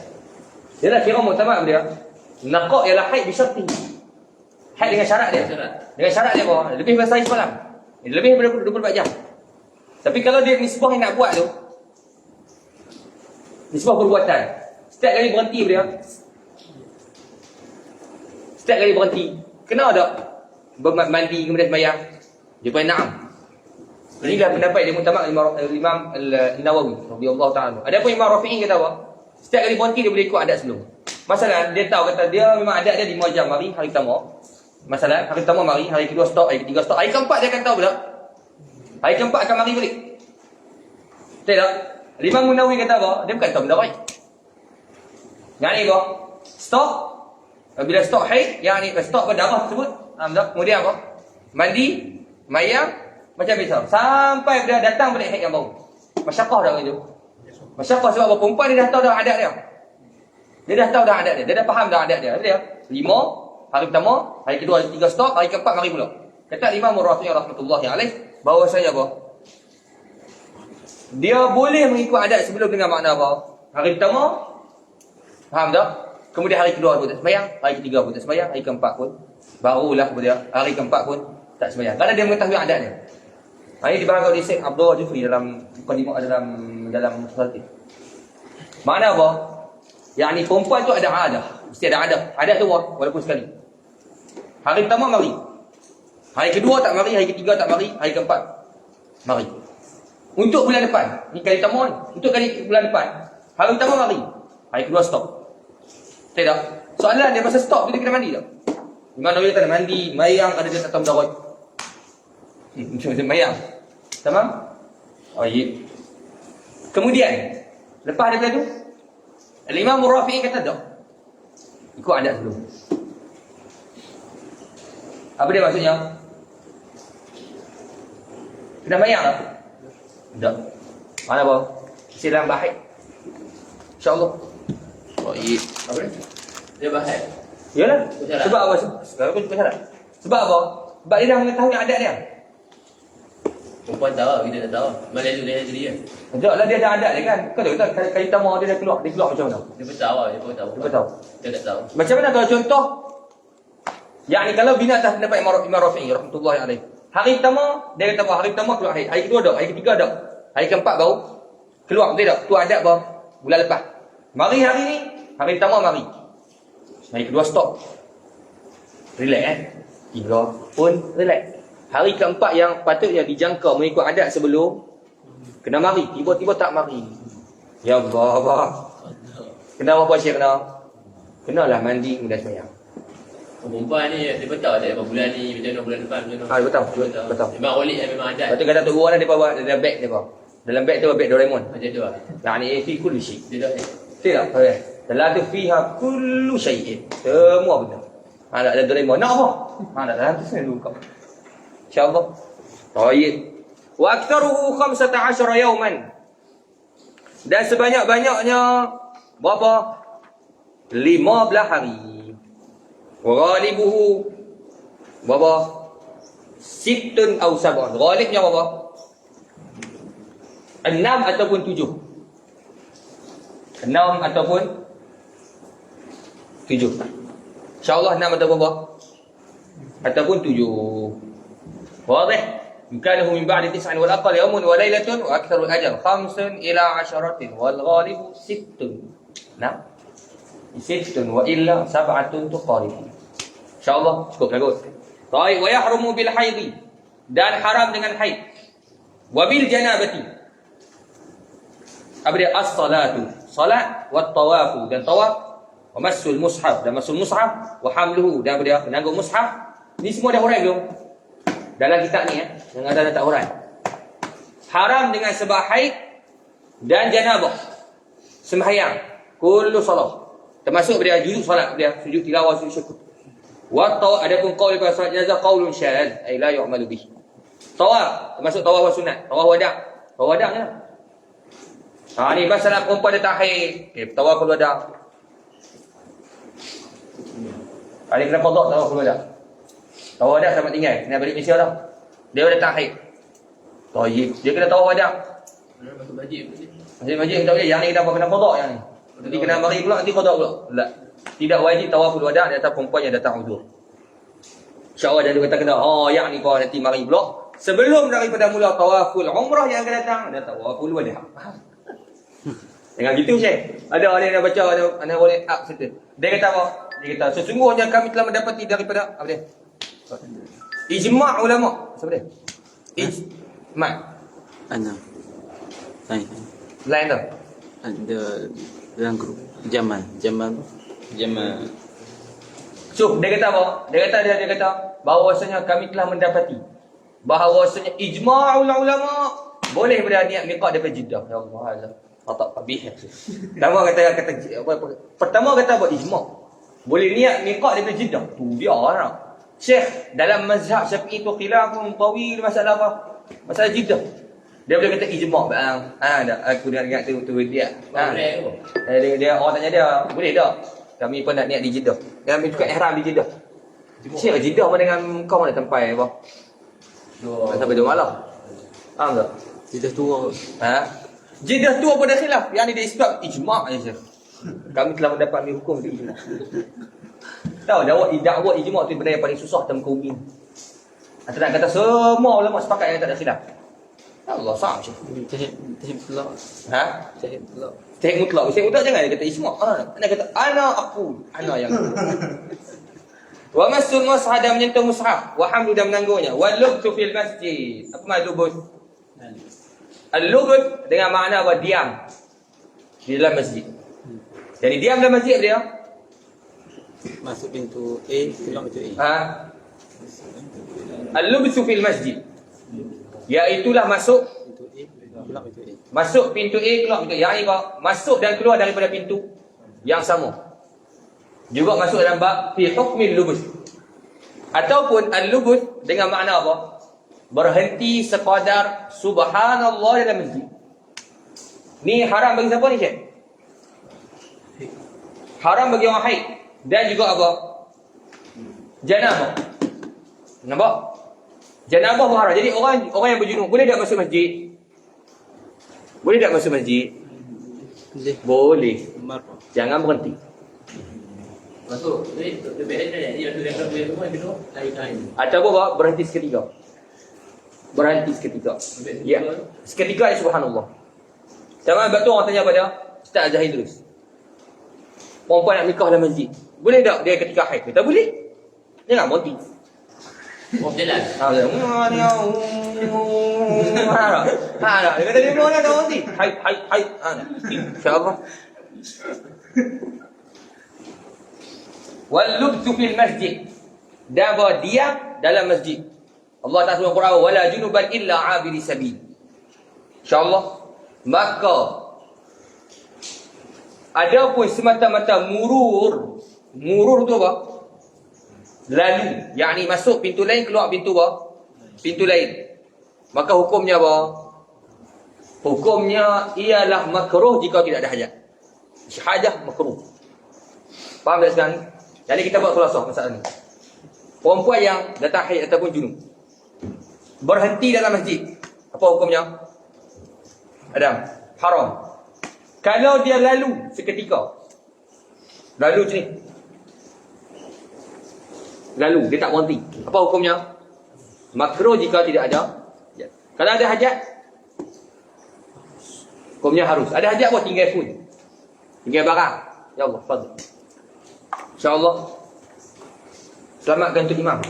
Dia dah kira muktamad dia. Naqaq ialah haid bisyarti. Haid dengan syarat dia. Dengan syarat dia apa? Lebih daripada sehari semalam. Lebih daripada 24 jam. Tapi kalau dia nisbah yang nak buat tu, nisbah perbuatan, setiap kali berhenti dia, setiap kali berhenti, kena tak mandi kemudian sembahyang? Dia pun na'am. Inilah pendapat dia muktamad Imam An-Nawawi radhiyallahu ta'ala. Adapun Imam Rafi'i kata apa? Setiap kali berhenti dia boleh ikut adat sebelum. Masalah dia tahu kata dia memang adat dia 5 jam mari hari pertama. Masalah hari pertama mari, hari kedua stop, hari ketiga stop, hari keempat dia akan tahu pula. Hari keempat akan mari balik. Betul tak? Imam An-Nawawi kata apa? Dia bukan tahu benda baik. Yang ni apa? Stop. Bila stop haid, yang ni stop berdarah tersebut. Tak? Kemudian apa? Mandi, mayang, macam biasa. Sampai dia datang balik haid yang baru. Masyaqqah dah itu. Masyaqqah sebab apa? Perempuan dia dah tahu dah adat dia. Dia dah tahu dah adat dia. Dia dah faham dah adat dia. Betul tak? 5, hari pertama, hari kedua, hari ketiga stop, hari keempat mari pula. Kata Imam Rafi'i rahmatullahi alaih, bahawasanya apa? Dia boleh mengikut adat sebelum dengan makna apa? Hari pertama, faham tak? Kemudian hari kedua pun tak sembahyang, hari ketiga pun tak sembahyang, hari keempat pun barulah kemudian hari keempat pun tak sembahyang. Kerana dia mengetahui adat dia. Ini dibahas oleh Syekh Abdul Jufri dalam dalam Mustatif. Makna apa? Yang ni perempuan tu ada adah. Mesti ada adah. Adat tu walaupun sekali. Hari pertama mari. Hari kedua tak mari, hari ketiga tak mari, hari keempat mari. Untuk bulan depan, ni kali pertama ni. Untuk kali bulan depan, hari pertama mari, hari kedua stop. Betul tak? Soalan dia masa stop tu dia kena mandi tak? Di mana dia kena mandi, mayang, ada dia tak tahu mudarat. Macam mayang. Tamam? Oh iya. Kemudian, lepas daripada tu, Imam Rafi'i kata tak? Ikut adat dulu. Apa dia maksudnya? Kena mayang tak? Tak. Mana apa? Isi dalam bahid. InsyaAllah. Oh iya. Apa dia? Dia bahaya. Yalah. Bersyarat. Sebab apa? Sekarang pun bersyarat. Sebab apa? Sebab dia dah mengetahui adat dia. Perempuan tahu, kita tak tahu. Malah dia dia. Sekejap lah dia ada adat dia kan. Kau tahu tak kali pertama dia dah keluar. Dia keluar macam mana? Dia pun tahu, dia pun tahu. Dia pun tahu. Dia tak tahu. Macam mana kalau contoh? Yang ni kalau bina atas pendapat Imam Rafi'i rahmatullahi alaih. Hari pertama dia kata apa? Hari pertama keluar haid. Hari kedua dak, hari ketiga dak. Hari keempat baru keluar, betul tak? Tu adat apa? Bulan lepas. Mari hari ni, hari pertama mari. Hari kedua stop. Relax Tiga pun relax. Hari keempat yang patutnya dijangka mengikut adat sebelum, kena mari, tiba-tiba tak mari. Ya Allah. Kena apa Syekh kena? Kenalah mandi kemudian sembahyang. Perempuan ni dia betul tak apa bulan ni, macam mana bulan depan, macam mana. Betul. Memang wali memang adat. Lepas tu kata Tok Guru dia bawa dalam beg dia bawa. Dalam beg tu beg Doraemon. Macam tu lah. Yani fi kulli syai. Dia dah Tidak. Okey. Dalam tu fiha kullu syai'in. Semua benda. Ada Doraemon. Nak apa? Ada dalam tu saya buka. InsyaAllah. Baik. Wa aktsaruhu 15 yawman. Dan sebanyak-banyaknya berapa? 15 hari. Wa ghalibuhu berapa? 6 atau 7. Ghalibnya berapa? 6 ataupun 7. 6 ataupun 7. InsyaAllah 6 ataupun berapa? Ataupun 7. واضح يمكنه من بعد 9 والأقل يوم وليلة وأكثر الأجل 5 إلى 10 والغالب 6. نعم 6 وإلا 7 تقارب إن شاء الله cukup bagus. طيب ويحرم بالحيض dan haram dengan haid. Wabil janabati. Apa dia? As-salatu, salat, wat tawafu dan tawaf. Wa massul mushaf, dan massul mushaf, wa hamluhu, dan dia menanggung mushaf. Ni semua dah hurai belum? Dalam kitab ni yang ada tak hurai. Haram dengan sebab haid dan janabah. Sembahyang, kullu salat. Termasuk dia juzuk solat dia, sujud tilawah, sujud syukur. Wa adapun qaul pada solat jenazah qaulun syadz, ay la yu'malu bih. Tawaf, termasuk tawaf sunat, tawaf wada'. Tawaf wada' je. Ni masalah perempuan dia tak haid. Tawaf wada'. Ada kena qada tawaf wada'. Tawaf wada' sama tinggal, kena balik Malaysia dah. Dia dah tak haid. Tayyib, dia kena tawaf wada'. Masuk masjid. Masjid tak boleh, yang ni kita kena qada yang ni. Nanti kena mari pula, nanti qada pula. Tak. Tidak wajib tawaful wada' di atas perempuan yang datang uzur. InsyaAllah jangan kata kena, yang ni kau nanti mari pula. Sebelum daripada mula tawaful umrah yang akan datang, ada tawaful wada'. Dengan gitu Syekh. Ada orang yang baca, ada boleh up situ. Dia kata apa? Dia kata, sesungguhnya kami telah mendapati daripada, apa dia? Ijma' ulama. Siapa dia? Ijma'. Ana. Lain tu? Ada dalam grup. Jamal. So, dia kata apa? Dia kata bahawasanya kami telah mendapati bahawasanya ijma' ulama boleh berniat miqat daripada Jeddah. Ya Allah, tak habis. Pertama kata apa? Ijma'. Boleh niat miqat daripada Jeddah. Tu dia orang. Syekh, dalam mazhab Syafi'i tu khilafun tawil masalah apa? Masalah Jeddah. Dia boleh kata ijma' bang. Aku dah ingat tu dia. Dia orang tanya dia, boleh tak? Kami pun nak niat di Jeddah. Kami tukar ihram di Jeddah. Syekh, Jeddah mana dengan kau mana tempat apa? Sampai 2 malam. Faham tak? Tidak tua. Jeddah tu apa dah khilaf? Yang ni dia isbab ijma' je Syekh. Kami telah mendapat hukum di ijma'. Tahu dakwah ijma' tu benda yang paling susah dalam kaum ini. Atau nak kata semua ulama sepakat yang tak ada khilaf. Allah sahab Syekh. Tahib pula. Tahib pula. Tahib mutlak. Tahib mutlak jangan dia kata ijma'. Dia kata ana yang wa massul mushaf, dan menyentuh mushaf, wa hamdu, dan menanggungnya, wa lubtu fil masjid. Apa makna lubut? Al-lubut dengan makna apa? Diam di dalam masjid. Jadi diam dalam masjid dia Masuk pintu A, keluar pintu A. Al-lubtu fil masjid, iaitulah masuk Pintu A, keluar pintu A. masuk pintu A, keluar pintu A. Yang ini masuk dan keluar daripada pintu yang sama. Juga masuk dalam bab fi hukmil lubus. Ataupun al-lubus dengan makna apa? Berhenti sekadar subhanallah dalam masjid. Ni haram bagi siapa ni Syekh? Haram bagi orang haid. Dan juga apa? Janabah. Nampak? Janabah pun haram. Jadi orang yang berjunub boleh tak masuk masjid? Boleh tak masuk masjid? Boleh. Jangan berhenti. Masuk. Lebih ada dia masuk dalam rumah minum air. Atau apa? Berhenti seketika. Berhenti seketika. Ya. Seketika ya subhanallah. Sama betul orang tanya pada Ustaz Zahid terus. Perempuan nak nikah dalam masjid. Boleh tak dia ketika haid? Tak boleh. Jangan berhenti. Jalan. Dia kata dia belum nak berhenti. Haid. InsyaAllah. Wal-lubtu fil masjid, dan berdiam dalam masjid. Allah Ta'ala sebut Quran, wala junuban illa abiri sabil. InsyaAllah. Maka adapun semata-mata murur tu apa? Lalu, yakni masuk pintu lain, keluar pintu apa? Pintu lain. Maka hukumnya apa? Hukumnya ialah makruh jika tidak ada hajat. Hajat makruh. Faham tak sekarang ni? Jadi kita buat khulasah masalah ni. Perempuan yang datang haid ataupun junub berhenti dalam masjid, apa hukumnya? Adam, haram. Kalau dia lalu seketika, lalu macam ni, lalu dia tak berhenti, apa hukumnya? Makruh jika tidak ada hajat. Kalau ada hajat, hukumnya harus. Ada hajat apa? Tinggal phone, tinggal barang. Ya Allah, fadl. InsyaAllah. Selamatkan untuk imam.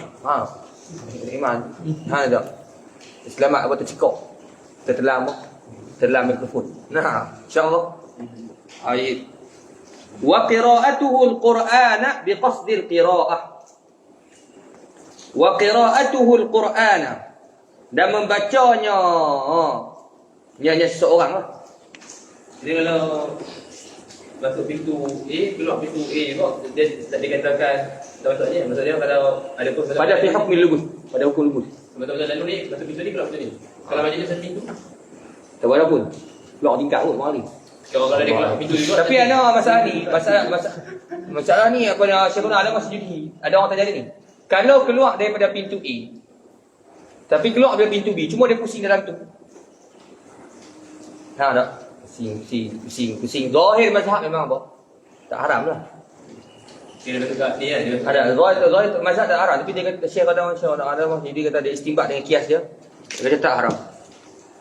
Imam. Tak. Selamat apa tercekok. Tertelam mikrofon. Nah, InsyaAllah. Ayat Wa qira'atuhu al-Qur'ana biqasdil qira'ah. Wa qira'atuhu al-Qur'ana, dan membacanya nyanyi seseorang lah. Jadi kalau masuk pintu A, keluar pintu A juga, dia tak dikatakan tak maksudnya. Maksudnya kalau ada pun Pada pihak lugus, pada hukum lugus. betul-betul lalu ni, masuk pintu ni, keluar pintu ni. Kalau macam ni satu pintu, Tak ada pun. Keluar tingkat pun mari. kalau dia keluar pintu juga. Tapi ada masalah ni, masalah ni apa nak Syekhuna Alam masih jadi. Ada orang tanya ni. Kalau keluar daripada pintu A, tapi keluar daripada pintu B, cuma dia pusing dalam tu. Ha tak? Pusing. Zahir mazhab memang apa? Tak haram lah. Kira betul kat ni kan. Ada zahir mazhab tak haram, tapi dia kata Syekh ada jadi kata dia istinbat dengan kias dia. Dia kata tak haram.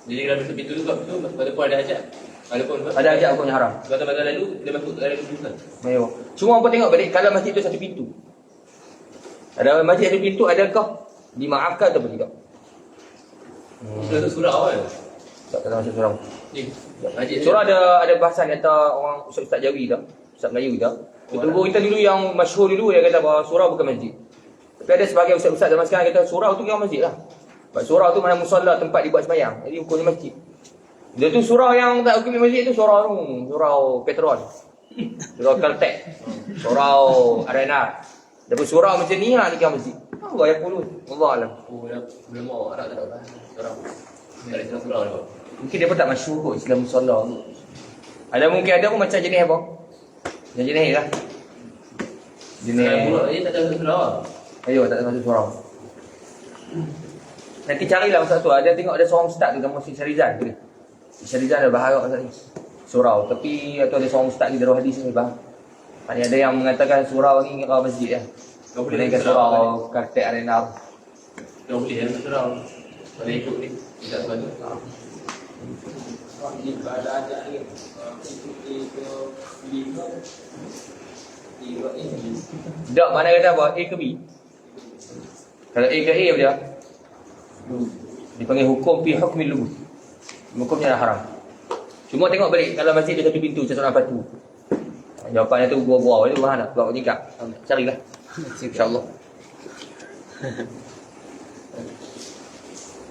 Jadi kalau masuk pintu tu, kat pintu, walaupun ada hajat. Walaupun Ada ajak hukumnya haram. Kata-kata lalu, dia masuk dalam pintu. Ayo. Cuma apa tengok balik kalau masjid tu satu pintu. Ada masjid ada pintu, adakah dimaafkan atau tidak? Itu surau kan? Tak kata masuk surau. Ni, majlis Surau ada bahasan kata orang Ustaz Jawi dah, Ustaz Melayu dah. Ketua kita dulu yang masyhur dulu dia kata bahawa surau bukan masjid. Tapi ada sebagai ustaz-ustaz zaman sekarang kata surau tu yang masjid lah. Sebab surau tu mana musalla tempat dibuat sembahyang. Jadi hukumnya masjid. Dia tu surau yang tak hukum masjid tu surau petrol. Surau Caltech. Surau Arena. Tapi surau macam ni lah ni kan masjid. Allah yang puluh. Allah alam. Oh, belum mau Arab tak tahu kan? Surau. Tak ada surau ni. Mungkin dia pun tak masyhur kot Islam musalla tu. Ada mungkin ada pun macam jenis apa? Yang jenis lah. Jenis. Buruk ni tak ada surau. Ayo tak ada masuk surau. Nanti carilah masa tu. Ada tengok ada seorang ustaz tu nama Syekh Syarizan tu. Syarizan dah bahar masa ni. Surau. Tapi atau ada seorang ustaz ni Darul Hadis ni bahar. Ada yang mengatakan surau ni kau masjid lah. Kau boleh Boleh ke surau Kartek Arena. Kau boleh yang surau. Kalau ikut ni, tidak sebatu. Jika ada ajak ni, itu lima ini. Tak, mana kata apa? A ke B? Kalau A ke A dia dipanggil hukum fi hukmil lubus. Hukumnya dah haram. Cuma tengok balik kalau masjid ada satu pintu satu batu. Jawapannya tu buah-buah itu mana nak buat nikah. Carilah. Insya-Allah.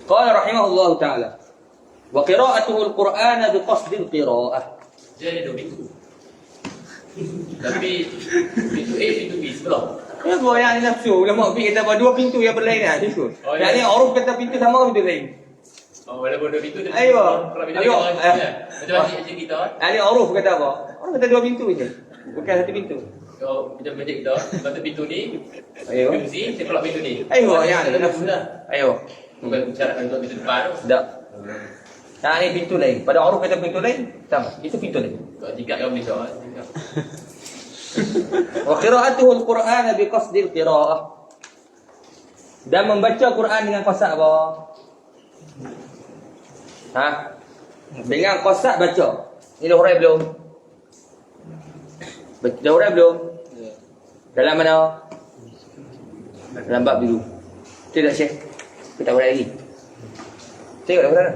Qala rahimahullah taala wa qira'atuhu al-Qur'ana bi qasdil qira'ah. Dia ada dua pintu. Tapi pintu A, pintu B sebelah. Ya gua yang nafsu ulama B kata dua pintu yang berlainan tu. Oh, ya. Yang ni orang kata pintu sama pintu lain. Oh, walaupun dua pintu dia. Ayo. Kalau pintu Ayo. macam macam kita kan. Ahli uruf kata apa? Orang kata dua pintu je. Bukan satu pintu. Kalau macam macam kita, lepas pintu ni, Ayo. pintu C, dia keluar pintu ni. Ayo yang ada nafsu. dah. Ayo. Bukan syarat untuk pintu depan tu. Tak. Nah, ni pintu lain. Pada uruf kata pintu lain, sama. Itu pintu lain. Kalau jika kau boleh jawab. Wa qira'atuhu al-Qur'ana bi qasdil qira'ah. Dan membaca Quran dengan qasad apa? Ha? Dengan qasad baca. Ini dah hurai belum? Dah hurai belum? Dalam mana? Dalam bab dulu. Tidak Syekh. Kita hurai lagi. Tengok dah mana?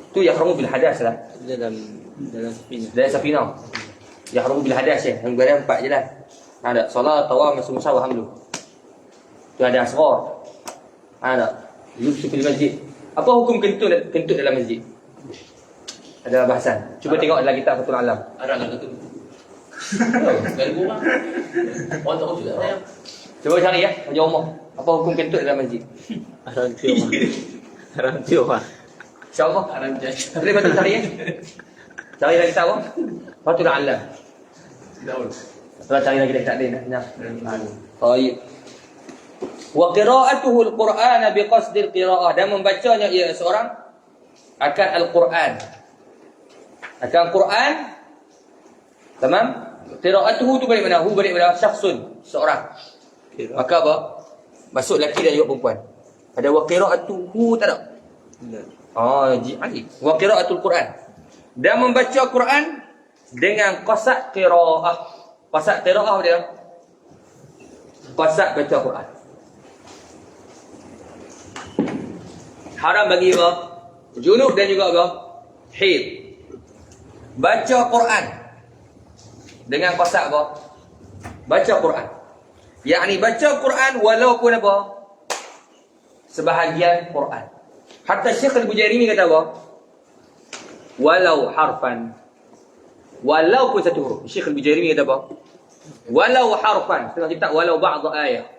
Tu yahrumu bil hadas lah. Dalam spina. Dari Safinah. Yahrumu bil hadas ya. Yang berada 4 je lah. Ada solat, tawaf, masuk musawah hamlu. Tu ada asghar. Ada yusuf fil masjid. Apa hukum kentut dalam masjid? Ada bahasan. Cuba tengok dalam kitab Fathul Alam. Arah nak tutup. Dari rumah. Orang tak wujud tak sayang. Cuba cari ya, macam umum. Apa hukum kentut dalam masjid? Orang tua. Orang tua. InsyaAllah. Arah macam Boleh bantu cari ya? Cari dalam kitab apa? Fathul Alam. Daun. Kalau cari lagi tak ada nah. Baik. Wa qira'atuhu al-Qur'ana bi qasdil qira'ah, dan membacanya ia seorang akan Al-Quran. Akan Quran. Tamam? Qira'atuhu tu balik mana? Hu balik mana? Syakhsun, seorang. Maka apa? Masuk lelaki dan juga perempuan. Ada wa qira'atuhu tak ada? Oh, Ali. Wa qira'atul Quran. Dan membaca Quran dengan qasad qira'ah. Qasad qira'ah dia. Qasad baca Quran. Haram bagi apa? Junub dan juga apa? Haid. Baca Quran dengan qasad apa? Baca Quran. Yakni baca Quran walaupun apa? Sebahagian Quran. Hatta Syekh Al-Bujairimi kata apa? Walau harfan. Walaupun satu huruf. Syekh Al-Bujairimi kata apa? Walau harfan. Setengah kita walau ba'd ayat.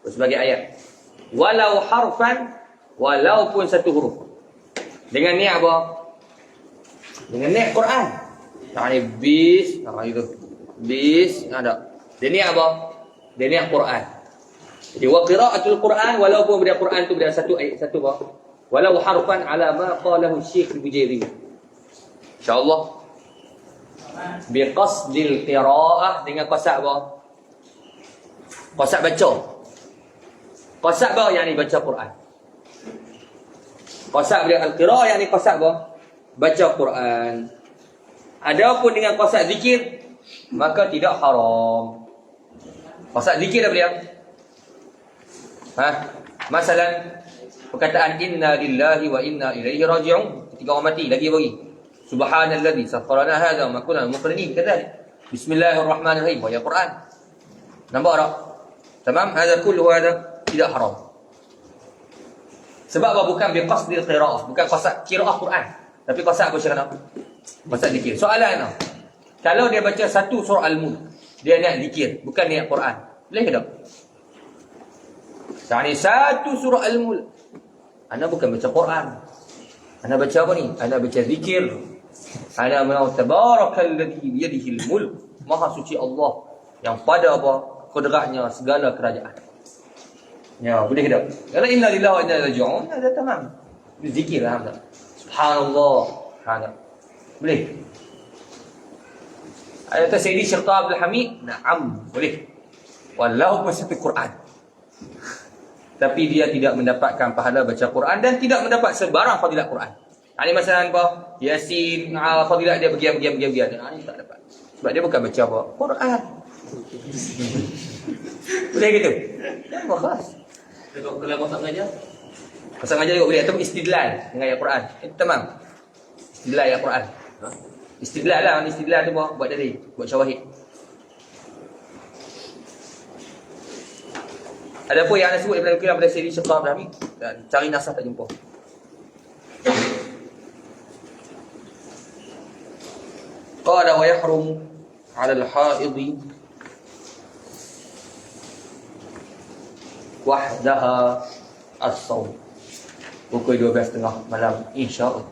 Sebagai ayat. Walau harfan, walaupun satu huruf. Dengan niat apa? Dengan niat Quran. Yani bis, itu. Bis, ada. Dia niat apa? Dia niat Quran. Jadi wa qira'atul Quran walaupun benda Quran tu benda satu ayat satu apa? Walau harfan ala ma qalahu Syekh Al-Bujairimi. Insya-Allah. Bi qasdil qira'ah dengan qasad apa? Qasad baca. Qasad apa yang baca Quran? Qasad dia al-qira'ah yang qasad apa? Baca Quran. Adapun dengan qasad zikir maka tidak haram. Qasad zikir apa dia? Masalan perkataan inna lillahi wa inna ilaihi raji'un. Ketika orang mati lagi bagi subhanalladzi sakharana hadza wa ma kunna muqrinin kadzalik. Bismillahirrahmanirrahim. Ya Quran. Nampak tak? Tamam, hadza kullu hadza tidak haram. Sebab apa? Bukan biqasdil qiraah, bukan qasad qiraah Quran, tapi qasad apa syekh? Qasad zikir. Soalan apa? Kalau dia baca satu surah Al-Mulk, dia niat zikir, bukan niat Quran. Boleh ke tak? Yani satu surah Al-Mulk. Ana bukan baca Quran. Ana baca apa ni? Ana baca zikir. Ana menau tabarakalladzi biyadihi al-mulk. Maha suci Allah yang pada apa? Kudratnya segala kerajaan. Ya, boleh tak? Kalau inna lillahi wa inna ilaihi raji'un, ada tamam. Zikir lah tak? Subhanallah. Hada. Boleh. Ayat Sayyidi Syekh Abdul Hamid, na'am, boleh. Walaupun satu Quran. Tapi dia tidak mendapatkan pahala baca Quran dan tidak mendapat sebarang fadilat Quran. Ini masalah apa? Yasin, fadilat dia bagian. Ini tak dapat. Sebab dia bukan baca apa? Quran. Boleh gitu? Apa khas? Kalau masak ngajar? Masak ngajar juga boleh. Atau istidlal dengan ayat Quran. Itu tamam. Istidlal ayat Quran. Istidlal lah. Istidlal tu buat dari. Buat syawahid. Ada pun yang anda sebut daripada Al-Quran pada siri Syekh Abdul Hamid, dan cari nasah tak jumpa. Qala wa yahrum 'ala al-ha'idhi wahdaha as-sawm. Pukul 12.30 malam insya-Allah.